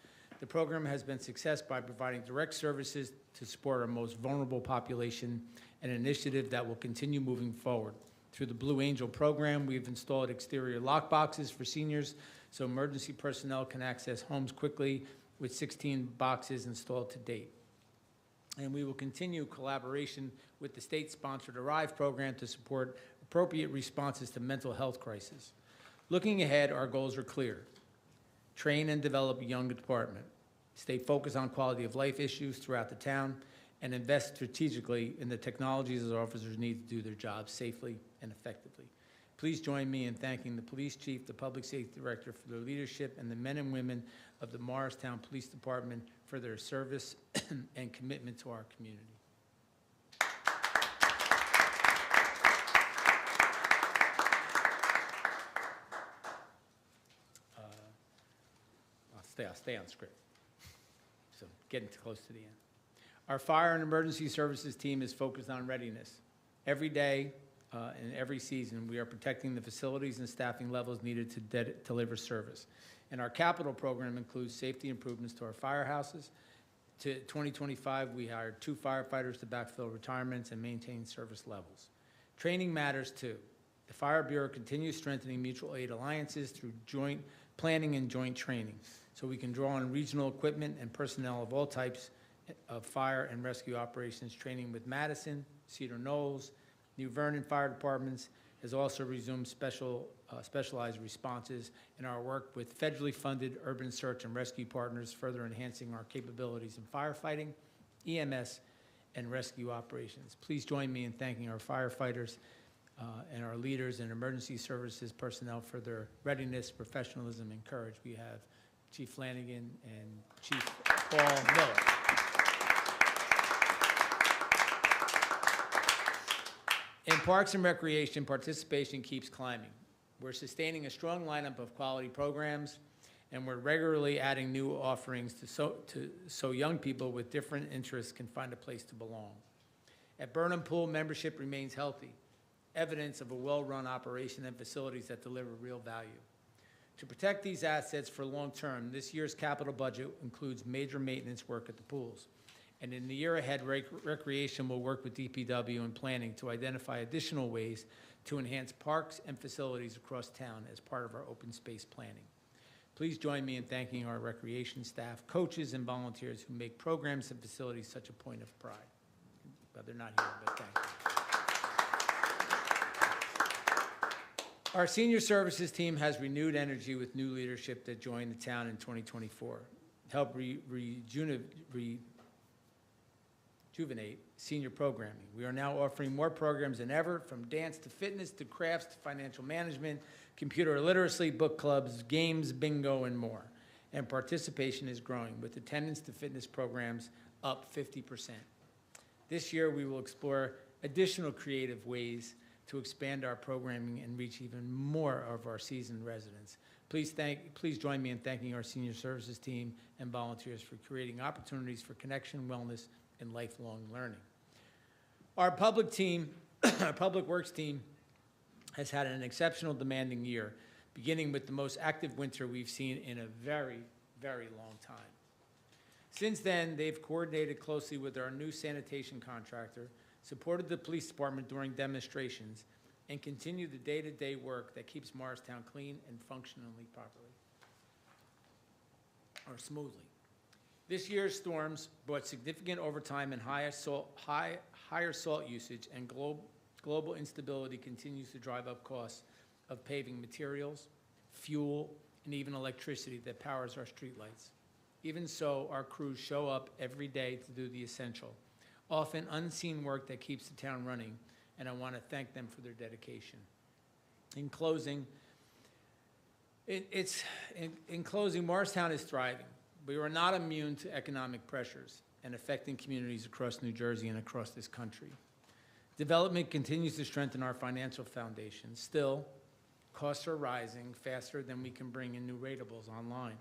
The program has been a success by providing direct services to support our most vulnerable population, an initiative that will continue moving forward. Through the Blue Angel program, we've installed exterior lock boxes for seniors so emergency personnel can access homes quickly, with 16 boxes installed to date. And we will continue collaboration with the state-sponsored ARRIVE program to support appropriate responses to mental health crises. Looking ahead, our goals are clear. Train and develop a young department, stay focused on quality of life issues throughout the town, and invest strategically in the technologies our officers need to do their jobs safely and effectively. Please join me in thanking the police chief, the public safety director for their leadership, and the men and women of the Morristown Police Department for their service and commitment to our community. I'll stay on script. So getting close to the end. Our fire and emergency services team is focused on readiness. Every day and every season, we are protecting the facilities and staffing levels needed to deliver service. And our capital program includes safety improvements to our firehouses. To 2025, we hired 2 firefighters to backfill retirements and maintain service levels. Training matters too. The Fire Bureau continues strengthening mutual aid alliances through joint planning and joint training, so we can draw on regional equipment and personnel of all types of fire and rescue operations. Training with Madison, Cedar Knolls, New Vernon Fire Departments has also resumed specialized responses in our work with federally funded urban search and rescue partners, further enhancing our capabilities in firefighting, EMS, and rescue operations. Please join me in thanking our firefighters and our leaders and emergency services personnel for their readiness, professionalism, and courage. We have Chief Flanagan and Chief Paul Miller. In Parks and Recreation, participation keeps climbing. We're sustaining a strong lineup of quality programs, and we're regularly adding new offerings so young people with different interests can find a place to belong. At Burnham Pool, membership remains healthy, evidence of a well-run operation and facilities that deliver real value. To protect these assets for long term, this year's capital budget includes major maintenance work at the pools. And in the year ahead, Recreation will work with DPW and planning to identify additional ways to enhance parks and facilities across town as part of our open space planning. Please join me in thanking our recreation staff, coaches, and volunteers who make programs and facilities such a point of pride. But they're not here, but thank you. Our senior services team has renewed energy with new leadership that joined the town in 2024. Help rejuvenate senior programming. We are now offering more programs than ever, from dance to fitness to crafts to financial management, computer literacy, book clubs, games, bingo, and more. And participation is growing, with attendance to fitness programs up 50%. This year, we will explore additional creative ways to expand our programming and reach even more of our seasoned residents. Please join me in thanking our senior services team and volunteers for creating opportunities for connection, wellness, and lifelong learning. Our public works team has had an exceptional demanding year, beginning with the most active winter we've seen in a very, very long time. Since then, they've coordinated closely with our new sanitation contractor, supported the police department during demonstrations, and continued the day-to-day work that keeps Morristown clean and functionally properly, or smoothly. This year's storms brought significant overtime and higher salt usage, and global instability continues to drive up costs of paving materials, fuel, and even electricity that powers our streetlights. Even so, our crews show up every day to do the essential, often unseen work that keeps the town running, and I want to thank them for their dedication. In closing, Morristown is thriving. We are not immune to economic pressures and affecting communities across New Jersey and across this country. Development continues to strengthen our financial foundation. Still, costs are rising faster than we can bring in new ratables online.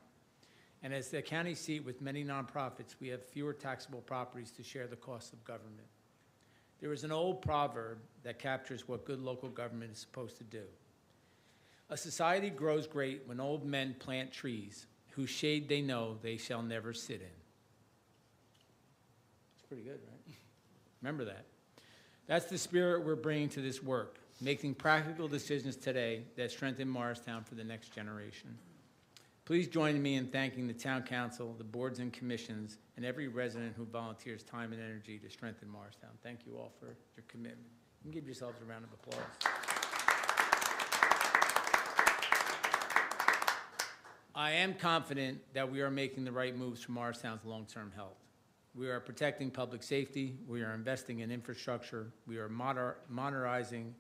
And as the county seat with many nonprofits, we have fewer taxable properties to share the costs of government. There is an old proverb that captures what good local government is supposed to do. A society grows great when old men plant trees whose shade they know they shall never sit in. It's pretty good, right? Remember that. That's the spirit we're bringing to this work, making practical decisions today that strengthen Morristown for the next generation. Please join me in thanking the town council, the boards and commissions, and every resident who volunteers time and energy to strengthen Morristown. Thank you all for your commitment. You can give yourselves a round of applause. I am confident that we are making the right moves for Morristown's long-term health. We are protecting public safety, we are investing in infrastructure, we are modernizing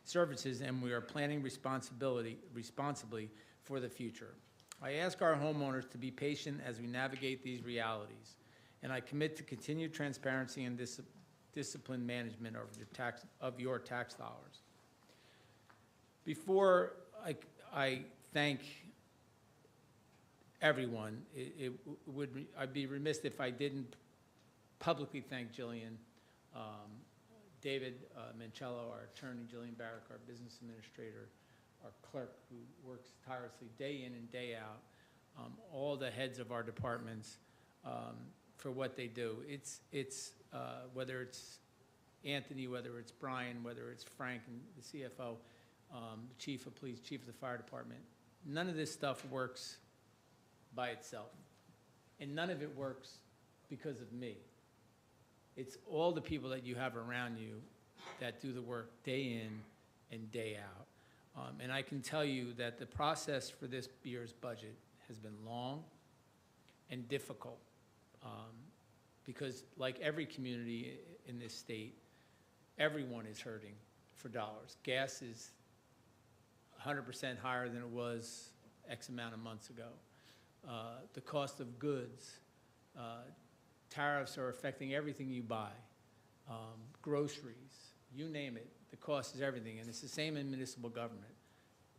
services, and we are planning responsibly for the future. I ask our homeowners to be patient as we navigate these realities, and I commit to continued transparency and disciplined management of your tax dollars. Before I thank everyone, I'd be remiss if I didn't publicly thank Jillian, David Mancello, our attorney, Jillian Barrick, our business administrator, our clerk who works tirelessly day in and day out, all the heads of our departments for what they do. It's whether it's Anthony, whether it's Brian, whether it's Frank and the CFO, the chief of police, chief of the fire department. None of this stuff works by itself, and none of it works because of me. It's all the people that you have around you that do the work day in and day out. And I can tell you that the process for this year's budget has been long and difficult because like every community in this state, everyone is hurting for dollars. Gas is 100% higher than it was X amount of months ago. The cost of goods, tariffs are affecting everything you buy, groceries, you name it. The cost is everything, and it's the same in municipal government.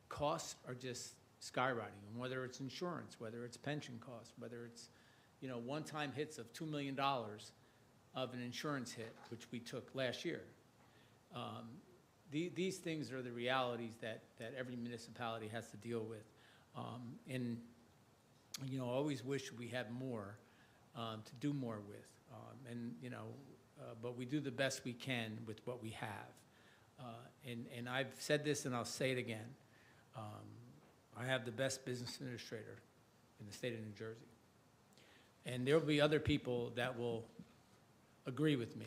Costs are just skyrocketing, and whether it's insurance, whether it's pension costs, whether it's, you know, one-time hits of $2 million of an insurance hit, which we took last year. These things are the realities that every municipality has to deal with. And, you know, I always wish we had more to do more with. And, you know, but we do the best we can with what we have. And I've said this and I'll say it again. I have the best business administrator in the state of New Jersey. And there will be other people that will agree with me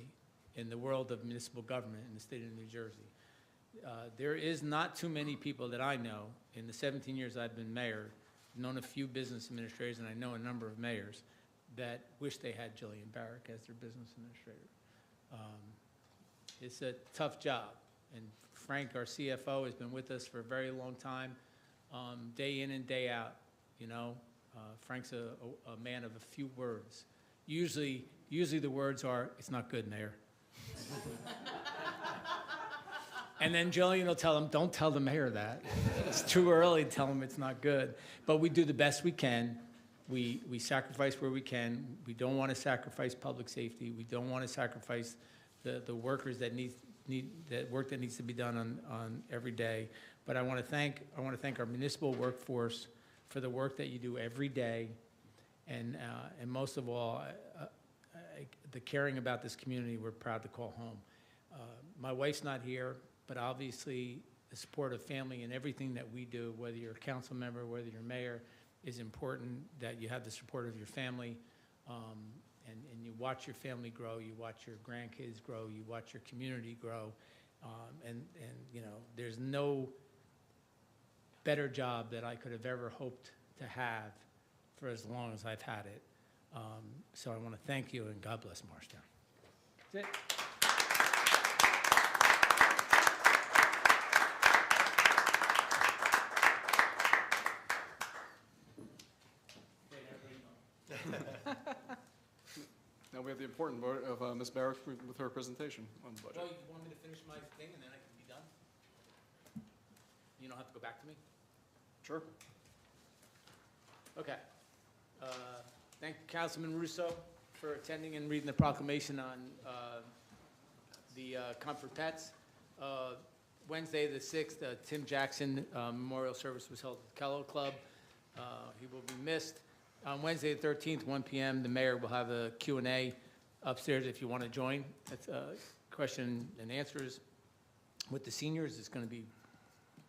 in the world of municipal government in the state of New Jersey. There is not too many people that I know in the 17 years I've been mayor, I've known a few business administrators and I know a number of mayors that wish they had Jillian Barrick as their business administrator. It's a tough job. And Frank, our CFO, has been with us for a very long time, day in and day out, you know. Frank's a man of a few words. Usually the words are, "It's not good, Mayor." And then Jillian will tell him, "Don't tell the mayor that. It's too early to tell him it's not good." But we do the best we can. We sacrifice where we can. We don't want to sacrifice public safety. We don't want to sacrifice the workers that need that work that needs to be done on every day. But I want to thank our municipal workforce for the work that you do every day, and most of all, the caring about this community we're proud to call home. My wife's not here, but obviously the support of family and everything that we do, whether you're a council member, whether you're mayor, is important that you have the support of your family, and you watch your family grow, you watch your grandkids grow, you watch your community grow, and you know, there's no better job that I could have ever hoped to have for as long as I've had it. So I want to thank you, and God bless Morristown. That's it. Now we have the important part of Ms. Barrick with her presentation on the budget. Well, you want me to finish my thing and then I can be done? You don't have to go back to me? Sure. Okay. Thank Councilman Russo for attending and reading the proclamation on the Comfort Pets. Wednesday the 6th, Tim Jackson Memorial Service was held at the Kellogg Club. He will be missed. On Wednesday the 13th, 1 p.m., the mayor will have a Q&A upstairs if you want to join. That's question and answers with the seniors. It's going to be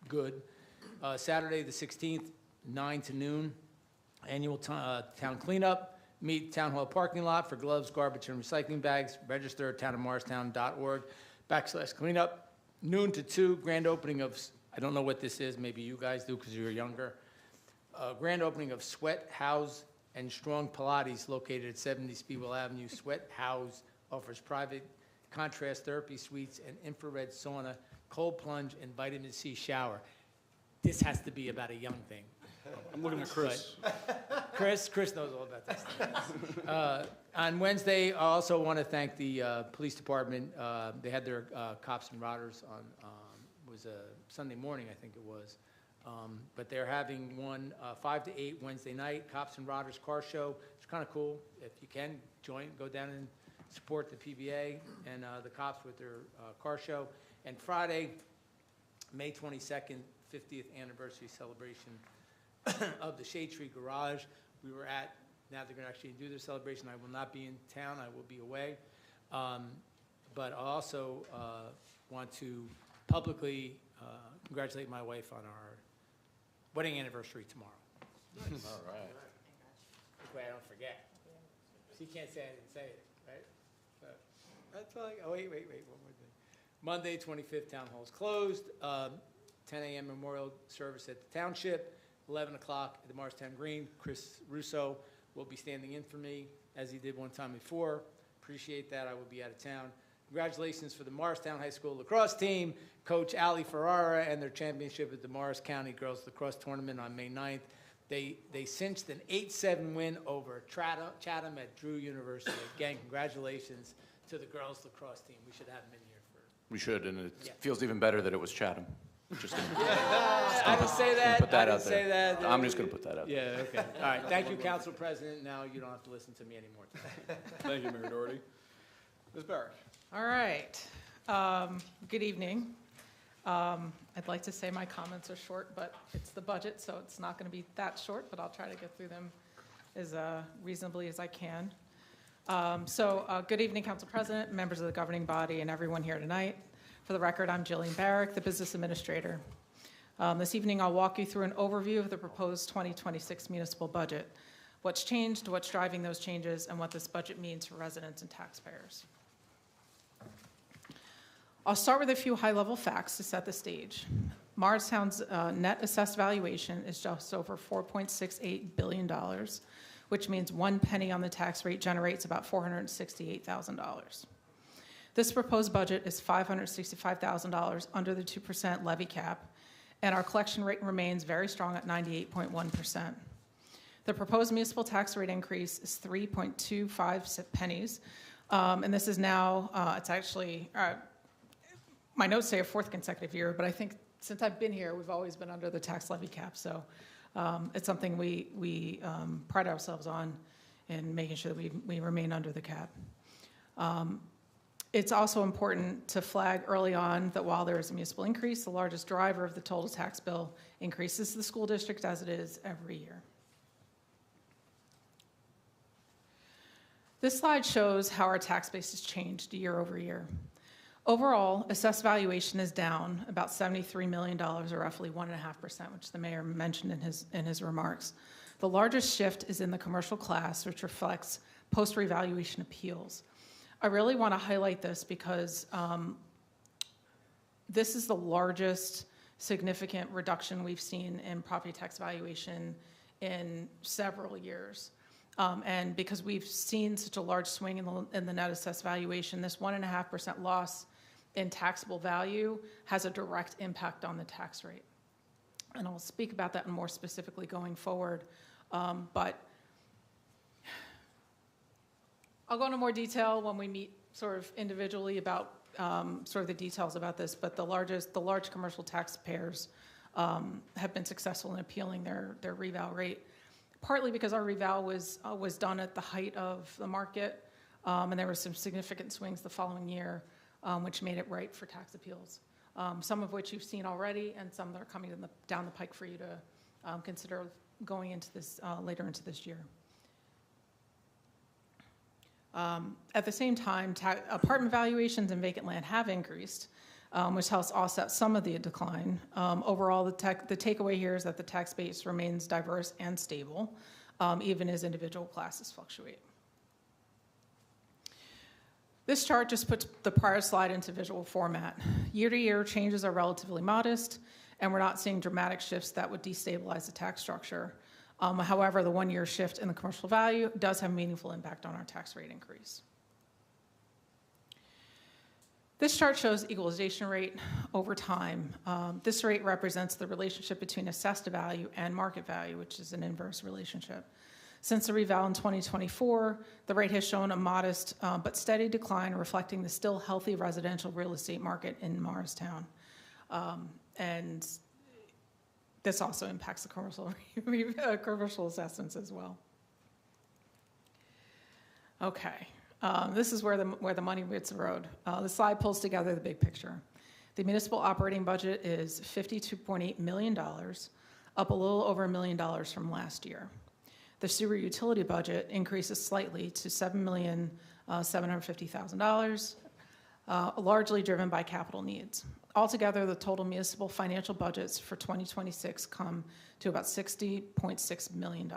good. Saturday the 16th, 9 to noon, annual town cleanup. Meet Town Hall parking lot for gloves, garbage, and recycling bags. Register at townofmorristown.org/cleanup. Noon to 2, grand opening of, I don't know what this is, maybe you guys do because you're younger. Grand opening of Sweat House and Strong Pilates located at 70 Speedwell Avenue. Sweat House offers private contrast therapy suites and infrared sauna, cold plunge, and vitamin C shower. This has to be about a young thing. I'm looking at Chris. Chris knows all about this. On Wednesday, I also want to thank the police department. They had their cops and rodders on, it was a Sunday morning, I think it was. But they're having one 5 to 8 Wednesday night, Cops and Rodders car show. It's kind of cool. If you can, join, go down and support the PBA and the cops with their car show. And Friday, May 22nd, 50th anniversary celebration of the Shade Tree Garage. We were at, now they're going to actually do their celebration. I will not be in town. I will be away. But I also want to publicly congratulate my wife on our wedding anniversary tomorrow. Nice. All right. This way I don't forget. She can't say I didn't say it, right? But that's all. Oh, wait, one more thing. Monday, 25th, Town Hall's closed. 10 a.m. memorial service at the Township. 11 o'clock at the Morristown Green. Chris Russo will be standing in for me, as he did one time before. Appreciate that. I will be out of town. Congratulations for the Morristown High School lacrosse team, Coach Ali Ferrara, and their championship at the Morris County Girls Lacrosse Tournament on May 9th. They cinched an 8-7 win over Chatham at Drew University. Again, congratulations to the girls lacrosse team. We should have them in here for. We should, and it Yeah. feels even better that it was Chatham. Just gonna, I didn't say that. put that I out didn't say there. that. I'm just gonna put that out there. Yeah, okay. All right. Thank you, Council President. Now you don't have to listen to me anymore. Thank you, Mayor Doherty. Ms. Barrett. All right. Good evening. I'd like to say my comments are short, but it's the budget, so it's not going to be that short, but I'll try to get through them as reasonably as I can. Good evening, Council President, members of the governing body, and everyone here tonight. For the record, I'm Jillian Barrick, the Business Administrator. This evening, I'll walk you through an overview of the proposed 2026 municipal budget, what's changed, what's driving those changes, and what this budget means for residents and taxpayers. I'll start with a few high-level facts to set the stage. Morristown's net assessed valuation is just over $4.68 billion, which means 1 penny on the tax rate generates about $468,000. This proposed budget is $565,000 under the 2% levy cap, and our collection rate remains very strong at 98.1%. The proposed municipal tax rate increase is 3.25 pennies, and this is now, it's actually, my notes say a 4th consecutive year, but I think since I've been here, we've always been under the tax levy cap. So it's something we pride ourselves on in making sure that we remain under the cap. It's also important to flag early on that while there is a municipal increase, the largest driver of the total tax bill increase is the school district, as it is every year. This slide shows how our tax base has changed year over year. Overall, assessed valuation is down about $73 million, or roughly 1.5%, which the mayor mentioned in his remarks. The largest shift is in the commercial class, which reflects post-revaluation appeals. I really want to highlight this because this is the largest significant reduction we've seen in property tax valuation in several years. And because we've seen such a large swing in the net assessed valuation, this 1.5% loss in taxable value has a direct impact on the tax rate. And I'll speak about that more specifically going forward. But I'll go into more detail when we meet sort of individually about sort of the details about this. But the large commercial taxpayers have been successful in appealing their reval rate, partly because our reval was done at the height of the market, and there were some significant swings the following year, which made it right for tax appeals, some of which you've seen already, and some that are coming down the pike for you to consider going into this later into this year. At the same time, apartment valuations and vacant land have increased, which helps offset some of the decline. Overall, the takeaway here is that the tax base remains diverse and stable, even as individual classes fluctuate. This chart just puts the prior slide into visual format. Year-to-year changes are relatively modest, and we're not seeing dramatic shifts that would destabilize the tax structure. However, the one-year shift in the commercial value does have a meaningful impact on our tax rate increase. This chart shows equalization rate over time. This rate represents the relationship between assessed value and market value, which is an inverse relationship. Since the reval in 2024, the rate has shown a modest but steady decline, reflecting the still healthy residential real estate market in Morristown. And this also impacts the commercial assessments as well. Okay. This is where the money meets the road. The slide pulls together the big picture. The municipal operating budget is $52.8 million, up a little over $1 million from last year. The sewer utility budget increases slightly to $7,750,000, largely driven by capital needs. Altogether, the total municipal financial budgets for 2026 come to about $60.6 million.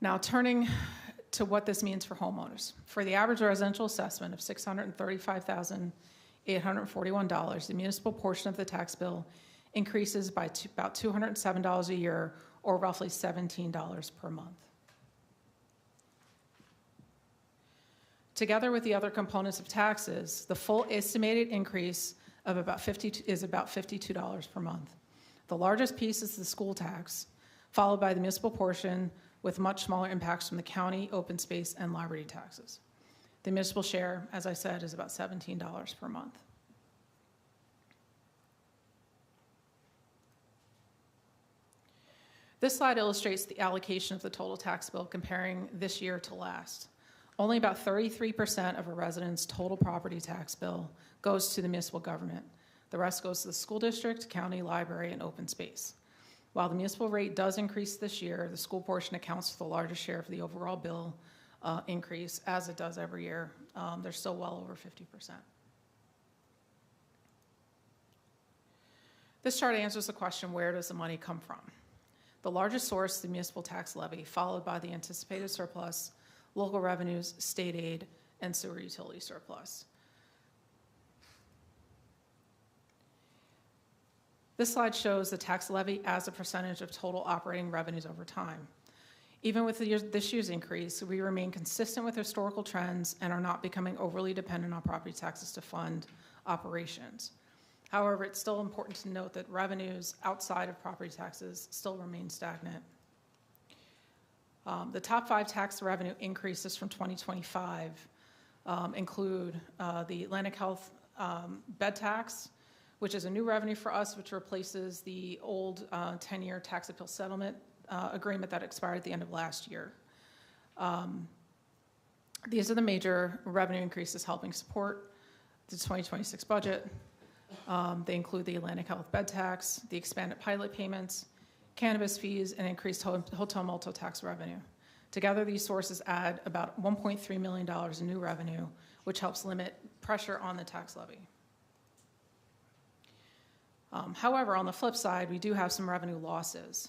Now, turning to what this means for homeowners. For the average residential assessment of $635,841, the municipal portion of the tax bill increases by about $207 a year, or roughly $17 per month. Together with the other components of taxes, the full estimated increase of is about $52 per month. The largest piece is the school tax, followed by the municipal portion, with much smaller impacts from the county, open space, and library taxes. The municipal share, as I said, is about $17 per month. This slide illustrates the allocation of the total tax bill comparing this year to last. Only about 33% of a resident's total property tax bill goes to the municipal government. The rest goes to the school district, county, library, and open space. While the municipal rate does increase this year, the school portion accounts for the largest share of the overall bill increase, as it does every year. They're still well over 50%. This chart answers the question, where does the money come from? The largest source, the municipal tax levy, followed by the anticipated surplus, local revenues, state aid, and sewer utility surplus. This slide shows the tax levy as a percentage of total operating revenues over time. Even with this year's increase, we remain consistent with historical trends and are not becoming overly dependent on property taxes to fund operations. However, it's still important to note that revenues outside of property taxes still remain stagnant. The top 5 tax revenue increases from 2025 include the Atlantic Health bed tax, which is a new revenue for us, which replaces the old 10-year tax appeal settlement agreement that expired at the end of last year. These are the major revenue increases helping support the 2026 budget. They include the Atlantic Health bed tax, the expanded pilot payments, cannabis fees, and increased hotel motel tax revenue. Together, these sources add about $1.3 million in new revenue, which helps limit pressure on the tax levy. However, on the flip side, we do have some revenue losses.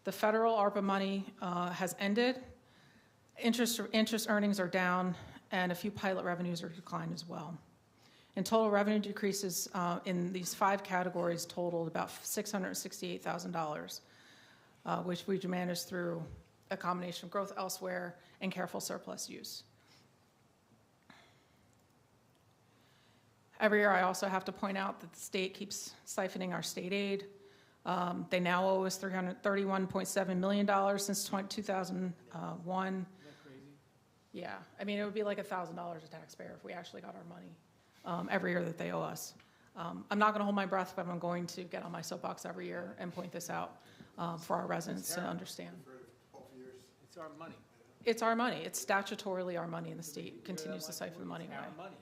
The federal ARPA money has ended, interest earnings are down, and a few pilot revenues are declined as well. In total, revenue decreases in these 5 categories totaled about $668,000, which we managed through a combination of growth elsewhere and careful surplus use. Every year, I also have to point out that the state keeps siphoning our state aid. They now owe us $331.7 million since 2001. Isn't that crazy? Yeah, I mean, it would be like $1,000 a taxpayer if we actually got our money every year that they owe us. I'm not going to hold my breath, but I'm going to get on my soapbox every year and point this out for our residents to understand. It's our money. It's our money. It's statutorily our money, and the state continues to siphon the money It's away. our money.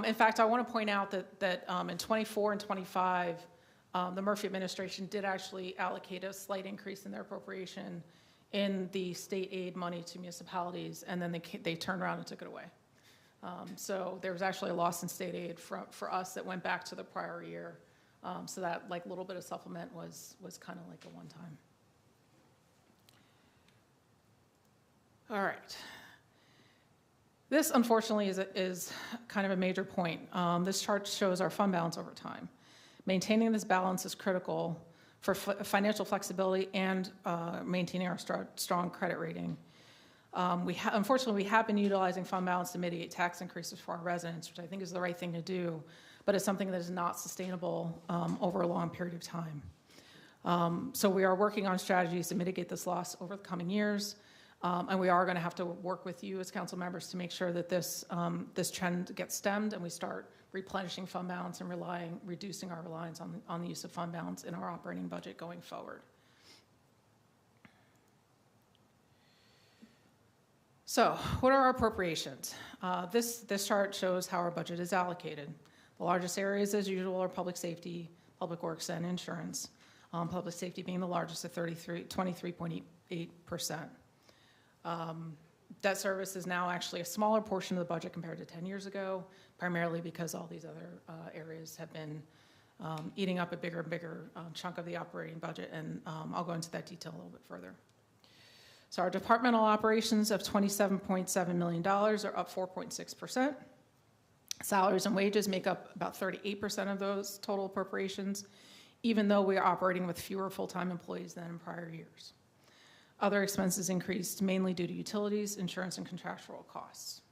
In fact, I want to point out that in 24 and 25, the Murphy administration did actually allocate a slight increase in their appropriation in the state aid money to municipalities, and then they turned around and took it away. So there was actually a loss in state aid for us that went back to the prior year. So that like little bit of supplement was kind of like a one-time. All right. This, unfortunately, is kind of a major point. This chart shows our fund balance over time. Maintaining this balance is critical for financial flexibility and maintaining our strong credit rating. Unfortunately, we have been utilizing fund balance to mitigate tax increases for our residents, which I think is the right thing to do, but it's something that is not sustainable over a long period of time. So we are working on strategies to mitigate this loss over the coming years. And we are going to have to work with you as council members to make sure that this trend gets stemmed and we start replenishing fund balance and reducing our reliance on the use of fund balance in our operating budget going forward. So what are our appropriations? This chart shows how our budget is allocated. The largest areas, as usual, are public safety, public works, and insurance. Public safety being the largest at 23.8%. Debt service is now actually a smaller portion of the budget compared to 10 years ago, primarily because all these other areas have been eating up a bigger and bigger chunk of the operating budget, and I'll go into that detail a little bit further. So our departmental operations of $27.7 million are up 4.6%. Salaries and wages make up about 38% of those total appropriations, even though we are operating with fewer full-time employees than in prior years. Other expenses increased mainly due to utilities, insurance, and contractual costs.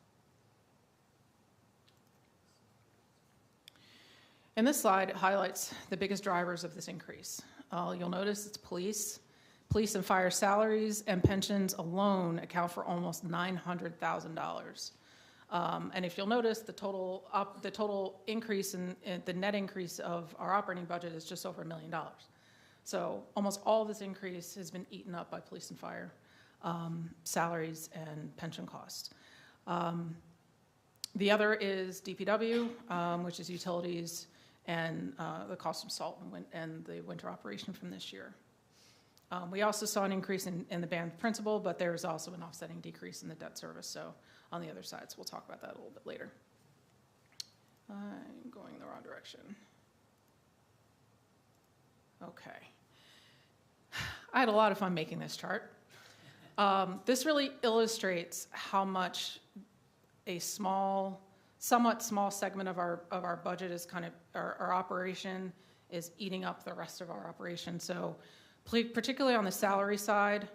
And this slide highlights the biggest drivers of this increase. You'll notice it's police and fire salaries and pensions alone account for almost $900,000. And if you'll notice, the total increase in the net increase of our operating budget is just over $1 million. So almost all of this increase has been eaten up by police and fire salaries and pension costs. The other is DPW, which is utilities, and the cost of salt and the winter operation from this year. We also saw an increase in the band principal, but there is also an offsetting decrease in the debt service, so on the other side, so we'll talk about that a little bit later. I'm going the wrong direction. Okay. I had a lot of fun making this chart. This really illustrates how much a somewhat small segment of our budget is kind of, our operation is eating up the rest of our operation. So particularly on the salary side,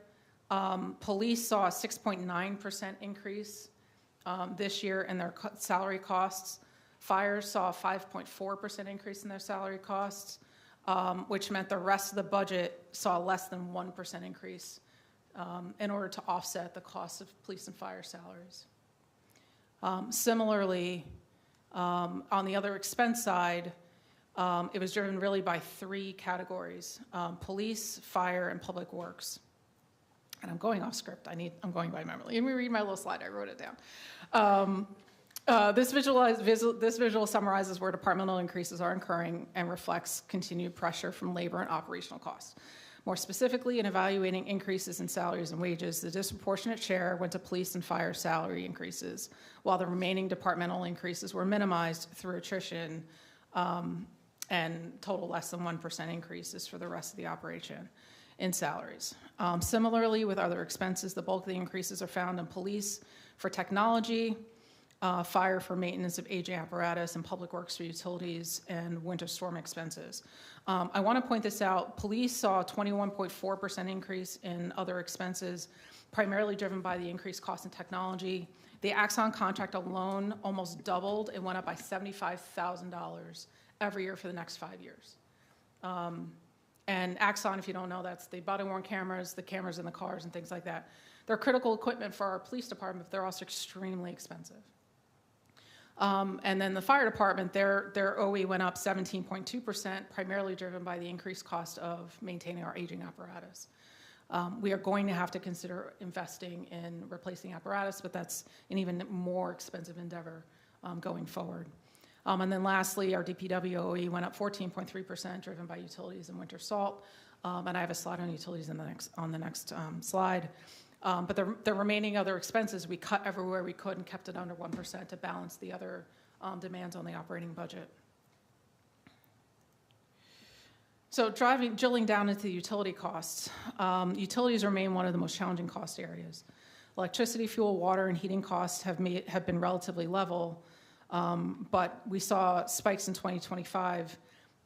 police saw a 6.9% increase this year in their salary costs. Fire saw a 5.4% increase in their salary costs, which meant the rest of the budget saw less than 1% increase in order to offset the cost of police and fire salaries. Similarly, on the other expense side, it was driven really by three categories: police, fire, and public works. And I'm going off script. I'm going by memory. Let me read my little slide. I wrote it down. This visual summarizes where departmental increases are occurring and reflects continued pressure from labor and operational costs. More specifically, in evaluating increases in salaries and wages, the disproportionate share went to police and fire salary increases, while the remaining departmental increases were minimized through attrition and total less than 1% increases for the rest of the operation in salaries. Similarly, with other expenses, the bulk of the increases are found in police for technology, fire for maintenance of aging apparatus, and public works for utilities and winter storm expenses. I want to point this out. Police saw a 21.4% increase in other expenses, primarily driven by the increased cost in technology. The Axon contract alone almost doubled. It went up by $75,000 every year for the next 5 years. And Axon, if you don't know, that's the body-worn cameras, the cameras in the cars and things like that. They're critical equipment for our police department, but they're also extremely expensive. And then the fire department, their OE went up 17.2%, primarily driven by the increased cost of maintaining our aging apparatus. We are going to have to consider investing in replacing apparatus, but that's an even more expensive endeavor going forward. And then lastly, our DPW OE went up 14.3%, driven by utilities and winter salt. And I have a slide on utilities on the next slide. But the remaining other expenses, we cut everywhere we could and kept it under 1% to balance the other demands on the operating budget. So drilling down into the utility costs, utilities remain one of the most challenging cost areas. Electricity, fuel, water, and heating costs have been relatively level, but we saw spikes in 2025,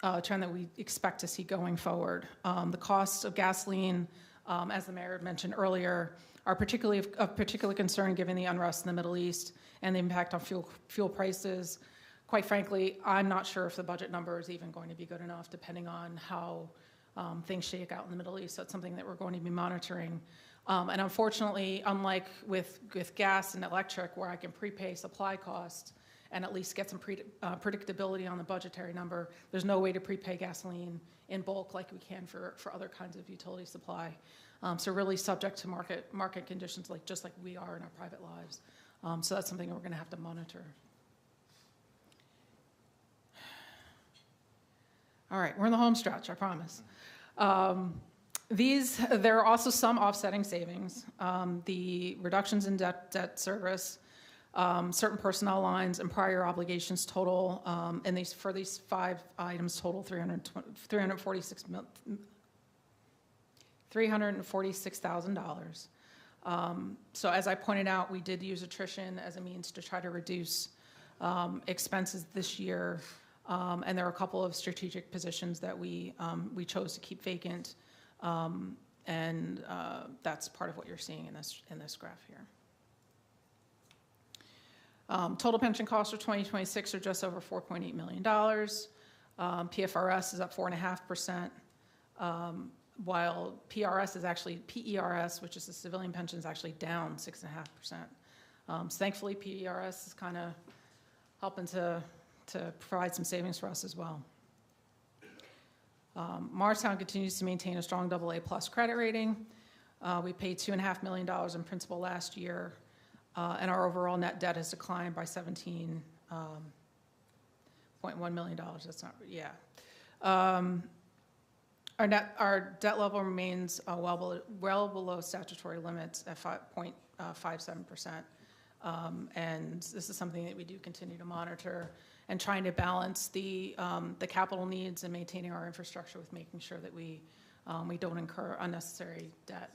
a trend that we expect to see going forward. The cost of gasoline, as the mayor mentioned earlier, are particularly of particular concern given the unrest in the Middle East and the impact on fuel prices. Quite frankly, I'm not sure if the budget number is even going to be good enough, depending on how things shake out in the Middle East. So it's something that we're going to be monitoring. And unfortunately, unlike with gas and electric, where I can prepay supply costs and at least get some predictability on the budgetary number, there's no way to prepay gasoline in bulk like we can for other kinds of utility supply. So really subject to market conditions, just like we are in our private lives. So that's something that we're going to have to monitor. All right, we're in the home stretch, I promise. There are also some offsetting savings. The reductions in debt service, certain personnel lines, and prior obligations total, and for these 5 items total $346,000. So as I pointed out, we did use attrition as a means to try to reduce expenses this year, and there are a couple of strategic positions that we chose to keep vacant, and that's part of what you're seeing in this graph here. Total pension costs for 2026 are just over $4.8 million. PFRS is up 4.5%, while PRS is actually, PERS, which is the civilian pension, is actually down 6.5%. So thankfully, PERS is kind of helping to provide some savings for us as well. Morristown continues to maintain a strong AA+ credit rating. We paid $2.5 million in principal last year, and our overall net debt has declined by $17.1 million. That's not, yeah. Our debt level remains well below statutory limits at 5.57%. And this is something that we do continue to monitor, and trying to balance the capital needs and maintaining our infrastructure with making sure that we don't incur unnecessary debt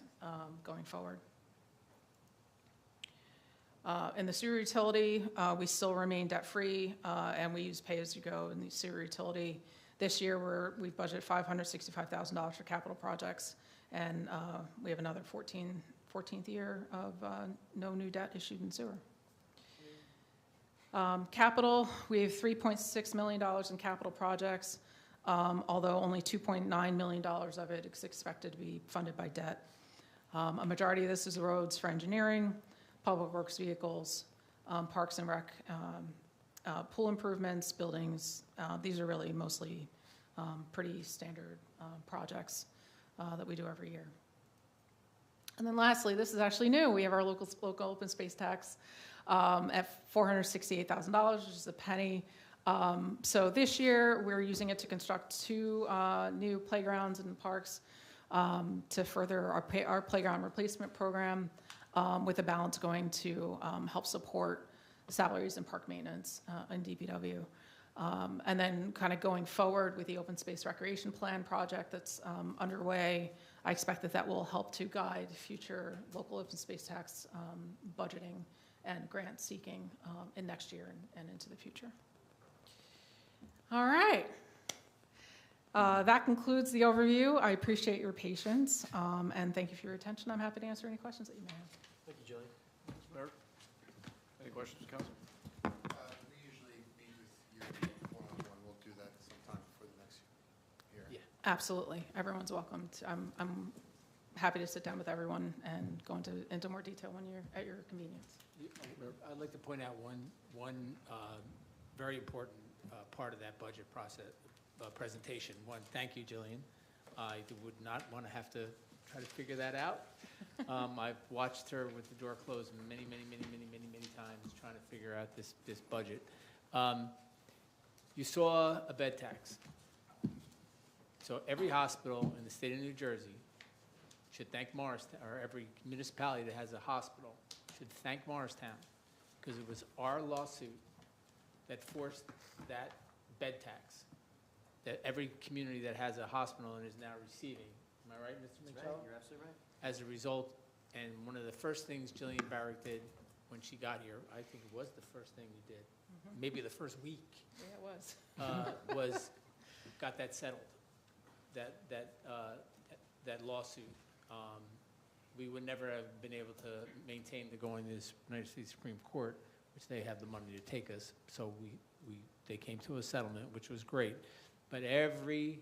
going forward. In the sewer utility, we still remain debt-free, and we use pay-as-you-go in the sewer utility. This year, we've budgeted $565,000 for capital projects, and we have another 14th year of no new debt issued in sewer. Capital, we have $3.6 million in capital projects, although only $2.9 million of it is expected to be funded by debt. A majority of this is roads for engineering, public works vehicles, parks and rec, pool improvements, buildings. These are really mostly pretty standard projects that we do every year. And then lastly, this is actually new. We have our local open space tax at $468,000, which is a penny. So this year, we're using it to construct 2 new playgrounds and parks to further our playground replacement program, with a balance going to help support salaries and park maintenance in DPW. And then kind of going forward with the open space recreation plan project that's underway, I expect that will help to guide future local open space tax budgeting and grant seeking in next year and into the future. All right. That concludes the overview. I appreciate your patience, and thank you for your attention. I'm happy to answer any questions that you may have. Thank you, Jillian. Mr. Mayor, any questions, council? We usually meet with you one-on-one. We'll do that sometime before the next hearing. Yeah, absolutely. Everyone's welcome. I'm happy to sit down with everyone and go into more detail when you're at your convenience. I'd like to point out one very important part of that budget process presentation. One, thank you, Jillian. I would not want to have to try to figure that out. I've watched her with the door closed many times trying to figure out this budget. You saw a bed tax. So every hospital in the state of New Jersey should thank Morristown, or every municipality that has a hospital should thank Morristown, because it was our lawsuit that forced that bed tax that every community that has a hospital and is now receiving. Am I right, Mr. Mitchell? You're absolutely right. As a result, and one of the first things Jillian Barrick did when she got here, I think it was the first thing you did, maybe the first week. Yeah, it was. Was got that settled, that lawsuit. We would never have been able to maintain the going to the United States Supreme Court, which they have the money to take us. So they came to a settlement, which was great. But every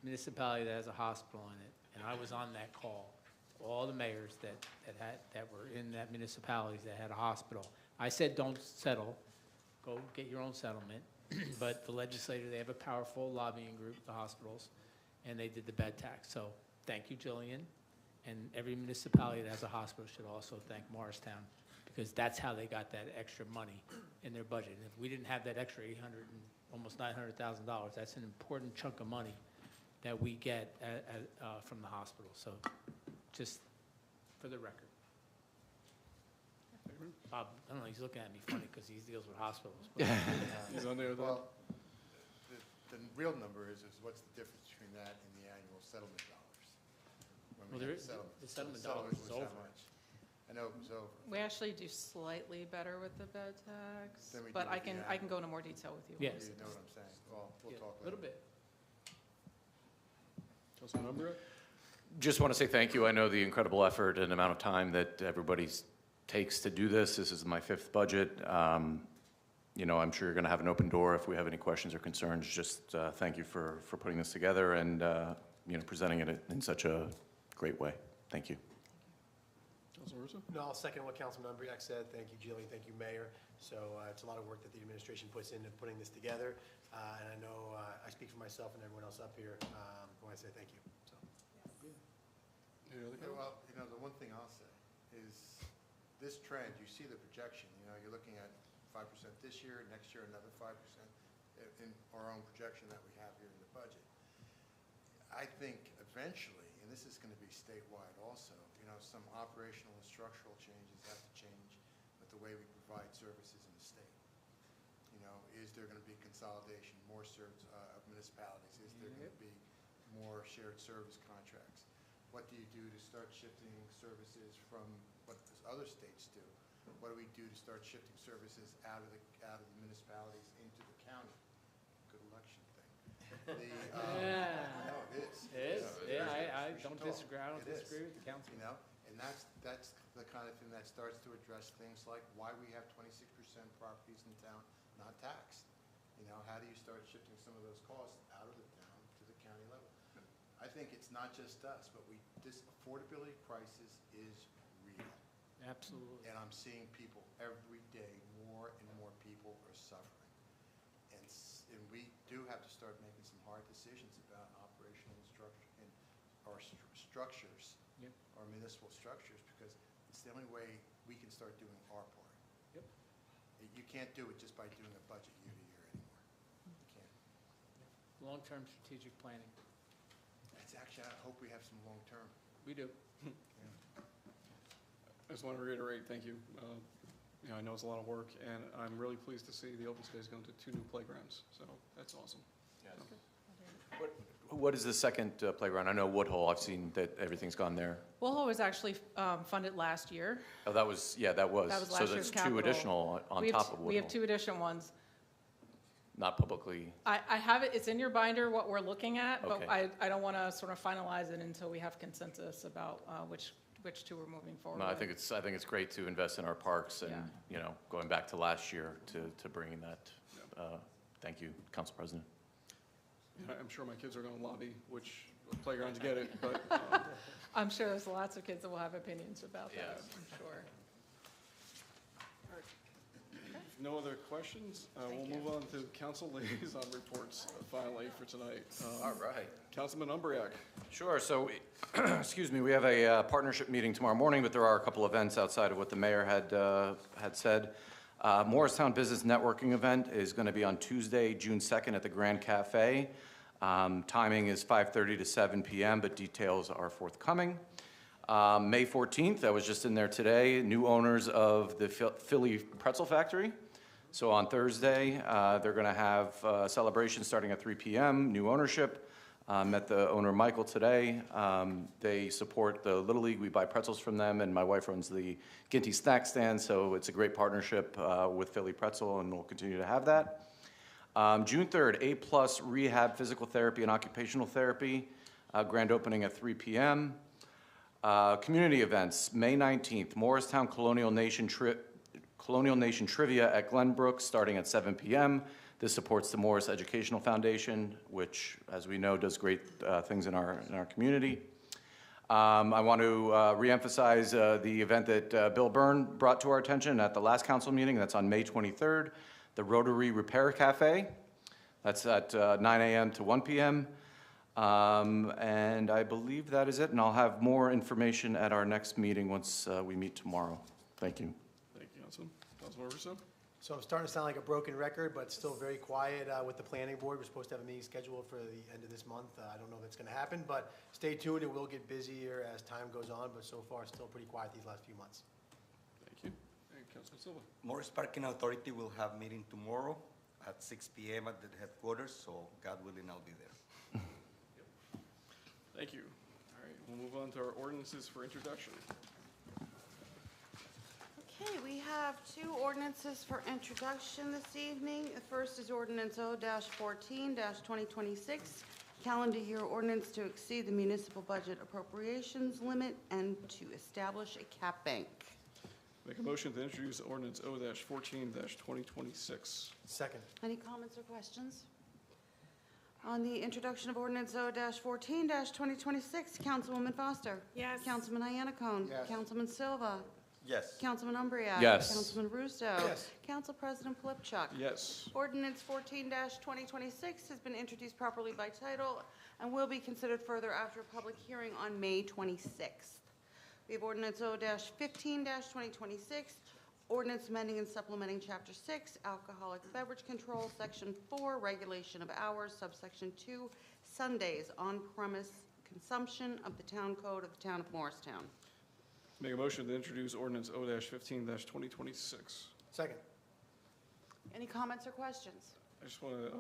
municipality that has a hospital in it, and I was on that call, all the mayors that were in that municipalities that had a hospital, I said, don't settle, go get your own settlement. But the legislature, they have a powerful lobbying group, the hospitals, and they did the bed tax. So thank you, Jillian. And every municipality that has a hospital should also thank Morristown, because that's how they got that extra money in their budget. And if we didn't have that extra almost $900,000, that's an important chunk of money that we get from the hospital. So just for the record. Bob, I don't know, he's looking at me funny because he deals with hospitals. But, He's on there. Well, the real number is what's the difference between that and the annual settlement dollars? When Well, we there had is- settlement. the settlement The dollars is was how over. much? I know it was over. We actually do slightly better with the bed tax, Than we but do I with the can go into more detail with you. Yeah. You know what I'm saying? Well, we'll Yeah, talk a little later. bit. Councilman Umbria? Just want to say thank you. I know the incredible effort and amount of time that everybody takes to do this. This is my 5th budget. I'm sure you're going to have an open door if we have any questions or concerns. Just thank you for putting this together and, presenting it in such a great way. Thank you. Councilman Russo? No, I'll second what Councilman Umbriak said. Thank you, Jillian. Thank you, Mayor. So it's a lot of work that the administration puts into putting this together. And I know I speak for myself and everyone else up here when I say thank you. So. Any other Yeah, comments? well, the one thing I'll say is this trend, you see the projection, you're looking at 5% this year, next year another 5% in our own projection that we have here in the budget. I think eventually, and this is going to be statewide also, some operational and structural changes have to change with the way we provide services in the state. Is there going to be consolidation, more of municipalities? Is there going to be more shared service contracts? What do you do to start shifting services from what other states do? What do we do to start shifting services out of the municipalities into the county? Good election thing. No, it is. It is, yeah, I We should don't talk. disagree, I don't It is. disagree with the council. And that's the kind of thing that starts to address things like why we have 26% properties in town not taxed. How do you start shifting some of those costs out of the town to the county level? I think it's not just us, but this affordability crisis is real. Absolutely. And I'm seeing people every day, more and more people are suffering. And we do have to start making some hard decisions about operational structure and our structures, Yep. our municipal structures, because it's the only way we can start doing our part. Yep. You can't do it just by doing a budget year to year anymore. You can't. Long-term strategic planning. It's actually, I hope we have some long-term. We do. I just want to reiterate, thank you. I know it's a lot of work, and I'm really pleased to see the open space going to 2 new playgrounds, so that's awesome. What is the second playground? I know Woodhull, I've seen that everything's gone there. Woodhull was actually funded last year. Oh, that was. That was So last year's there's 2 capital. additional on We have top t- of Woodhull. We have 2 additional ones. Not publicly. I have it, it's in your binder what we're looking at, but Okay. I don't want to sort of finalize it until we have consensus about which 2 we're moving forward No, I with. think it's great to invest in our parks and, going back to last year to bringing that. Thank you, Council President. I'm sure my kids are going to lobby which playground to get it, but I'm sure there's lots of kids that will have opinions about that, Yes. I'm sure. if no other questions, we'll move on to council liaison reports finally for tonight. All right. Councilman Umbriak. Sure, so, excuse me, we have a partnership meeting tomorrow morning, but there are a couple events outside of what the mayor had said. Morristown Business Networking event is going to be on Tuesday, June 2nd at the Grand Cafe. Timing is 5:30 to 7 p.m., but details are forthcoming. May 14th, I was just in there today, new owners of the Philly Pretzel Factory. So on Thursday, they're going to have a celebration starting at 3 p.m., new ownership. Met the owner, Michael, today. They support the Little League. We buy pretzels from them, and my wife runs the Ginty Snack Stand, so it's a great partnership with Philly Pretzel, and we'll continue to have that. June 3rd, A+ Rehab Physical Therapy and Occupational Therapy, grand opening at 3 p.m. Community events, May 19th, Morristown Colonial Nation Trivia at Glenbrook, starting at 7 p.m. This supports the Morris Educational Foundation, which, as we know, does great things in our community. I want to reemphasize the event that Bill Byrne brought to our attention at the last council meeting. That's on May 23rd, the Rotary Repair Cafe. That's at 9 a.m. to 1 p.m. And I believe that is it, and I'll have more information at our next meeting once we meet tomorrow. Thank you. Thank you, Councilman. Councilman Russo? So I'm starting to sound like a broken record, but still very quiet with the planning board. We're supposed to have a meeting scheduled for the end of this month. I don't know if it's going to happen, but stay tuned. It will get busier as time goes on, but so far still pretty quiet these last few months. Thank you. And Councilman Silva? Morris Parking Authority will have meeting tomorrow at 6 p.m. at the headquarters, so God willing, I'll be there. Thank you. All right, we'll move on to our ordinances for introduction. Okay, we have 2 ordinances for introduction this evening. The first is ordinance O-14-2026, calendar year ordinance to exceed the municipal budget appropriations limit and to establish a cap bank. Make a motion to introduce ordinance O-14-2026. Second. Any comments or questions? On the introduction of ordinance O-14-2026, Councilwoman Foster. Yes. Councilman Iannacone. Yes. Councilman Silva. Yes. Councilman Umbreak. Yes. Councilman Russo. Yes. Council President Polipchuk. Yes. Ordinance 14-2026 has been introduced properly by title and will be considered further after a public hearing on May 26th. We have ordinance O-15-2026, ordinance amending and supplementing Chapter 6, Alcoholic Beverage Control, Section 4, Regulation of Hours, Subsection 2, Sundays, on-premise consumption of the Town Code of the Town of Morristown. Make a motion to introduce ordinance O-15-2026. Second. Any comments or questions? I just want to,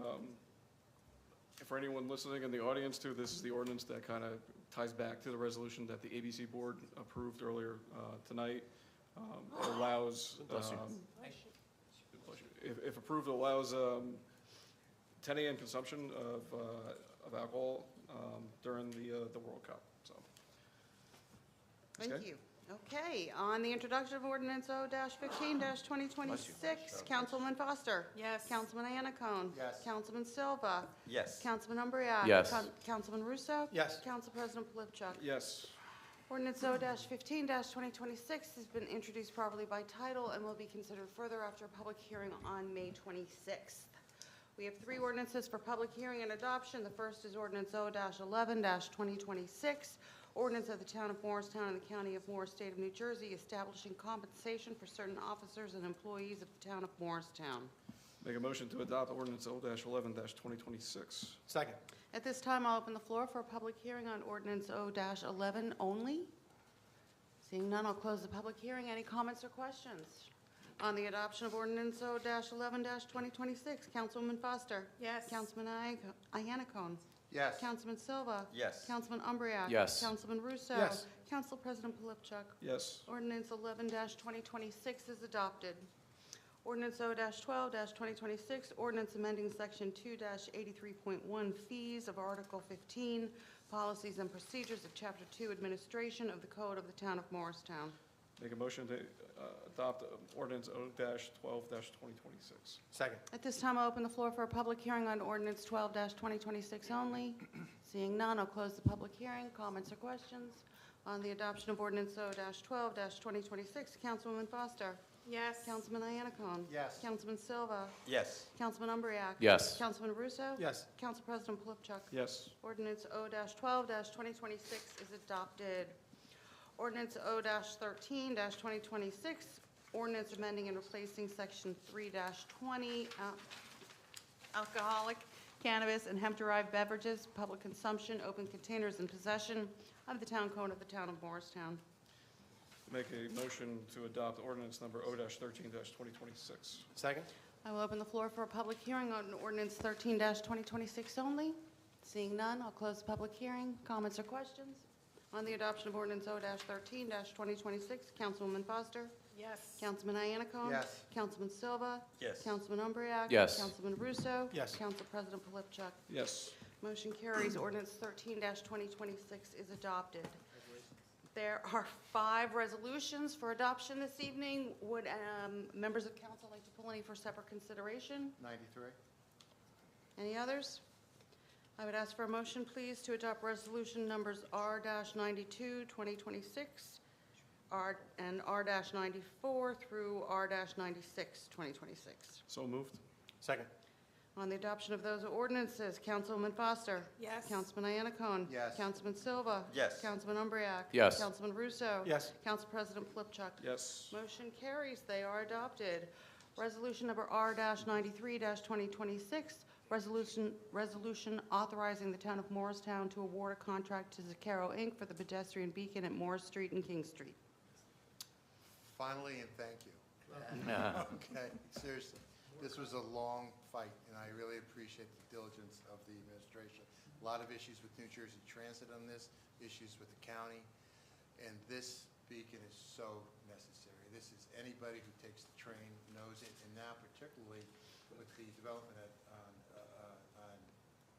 for anyone listening in the audience too, this is the ordinance that kind of ties back to the resolution that the ABC Board approved earlier tonight. It allows, if approved, it allows 10 a.m. consumption of alcohol during the World Cup, so. Thank Okay. you. Okay, on the introduction of ordinance O-15-2026, Councilwoman Foster. Yes. Councilman Iannacone. Yes. Councilman Silva. Yes. Councilman Umbreak. Yes. Councilman Russo. Yes. Council President Polipchuk. Yes. Ordinance O-15-2026 has been introduced properly by title and will be considered further after a public hearing on May 26th. We have three ordinances for public hearing and adoption. The first is ordinance O-11-2026, ordinance of the Town of Morristown and the County of Morris, State of New Jersey, establishing compensation for certain officers and employees of the Town of Morristown. Make a motion to adopt ordinance O-11-2026. Second. At this time, I'll open the floor for a public hearing on ordinance O-11 only. Seeing none, I'll close the public hearing. Any comments or questions? On the adoption of ordinance O-11-2026, Councilwoman Foster. Yes. Councilman Iannacone. Yes. Councilman Silva. Yes. Councilman Umbreak. Yes. Councilman Russo. Yes. Council President Polipchuk. Yes. Ordinance 11-2026 is adopted. Ordinance O-12-2026, ordinance amending Section 2-83.1 fees of Article 15, policies and procedures of Chapter 2 administration of the Code of the Town of Morristown. Make a motion to adopt ordinance O-12-2026. Second. At this time, I'll open the floor for a public hearing on ordinance 12-2026 only. Seeing none, I'll close the public hearing. Comments or questions? On the adoption of ordinance O-12-2026, Councilwoman Foster. Yes. Councilman Iannacone. Yes. Councilman Silva. Yes. Councilman Umbreak. Yes. Councilman Russo. Yes. Council President Polipchuk. Yes. Ordinance O-12-2026 is adopted. Ordinance O-13-2026, ordinance amending and replacing Section 3-20, alcoholic, cannabis, and hemp-derived beverages, public consumption, open containers, and possession of the Town Code of the Town of Morristown. Make a motion to adopt ordinance number O-13-2026. Second. I will open the floor for a public hearing on ordinance 13-2026 only. Seeing none, I'll close the public hearing. Comments or questions? On the adoption of ordinance O-13-2026, Councilwoman Foster. Yes. Councilman Iannacone. Yes. Councilman Silva. Yes. Councilman Umbreak. Yes. Councilman Russo. Yes. Council President Polipchuk. Yes. Motion carries. Ordinance 13-2026 is adopted. There are 5 resolutions for adoption this evening. Would members of council like to pull any for separate consideration? 93? Any others? I would ask for a motion, please, to adopt resolution numbers R-92, 2026, and R-94 through R-96, 2026. So moved. Second. On the adoption of those ordinances, Councilwoman Foster. Yes. Councilman Iannacone. Yes. Councilman Silva. Yes. Councilman Umbreak. Yes. Councilman Russo. Yes. Council President Polipchuk. Yes. Motion carries. They are adopted. Resolution number R-93-2026, resolution authorizing the Town of Morristown to award a contract to Zucchero, Inc. for the pedestrian beacon at Morris Street and King Street. Finally, and thank you. Okay, seriously. This was a long fight, and I really appreciate the diligence of the administration. A lot of issues with New Jersey Transit on this, issues with the county, and this beacon is so necessary. This is, anybody who takes the train knows it, and now particularly with the development on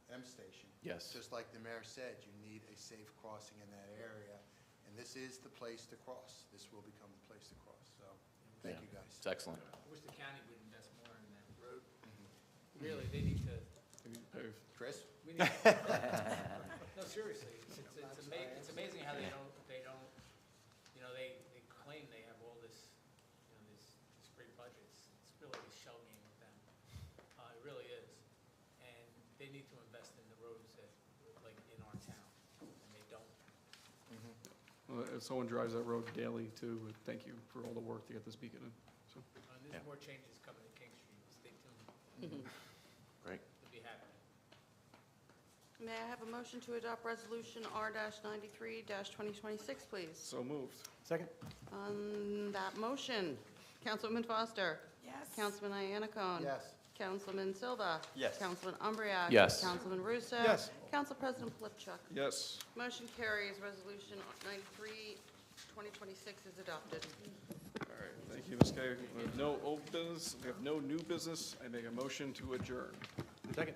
M Station. Yes. Just like the mayor said, you need a safe crossing in that area, and this is the place to cross. This will become the place to cross. So Thank you, guys. It's excellent. I wish the county would invest more in that road. Really, they need to, Chris? we need, no, seriously, it's amazing how they don't, you know, they claim they have all this, you know, these great budgets. It's really a shell game with them. It really is. And they need to invest in the roads that, like, in our town, and they don't. Well, if someone drives that road daily too, thank you for all the work to get this beacon in, so. There's more changes coming to King Street. Stay tuned. Great. It'll be happening. May I have a motion to adopt Resolution R-93-2026, please? So moved. Second? On that motion, Councilwoman Foster. Yes. Councilman Iannicone. Yes. Councilman Silva. Yes. Councilman Umbreak. Yes. Councilman Russo. Yes. Council President Polipchuk. Yes. Motion carries. Resolution 93, 2026 is adopted. All right, thank you, Ms. Kay. We have no old business, we have no new business. I make a motion to adjourn. Second?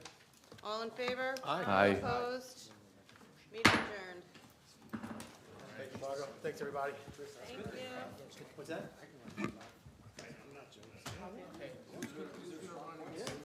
All in favor? Aye. Opposed? Meeting adjourned. Thank you, Margot. Thanks, everybody. Thank you. What's that?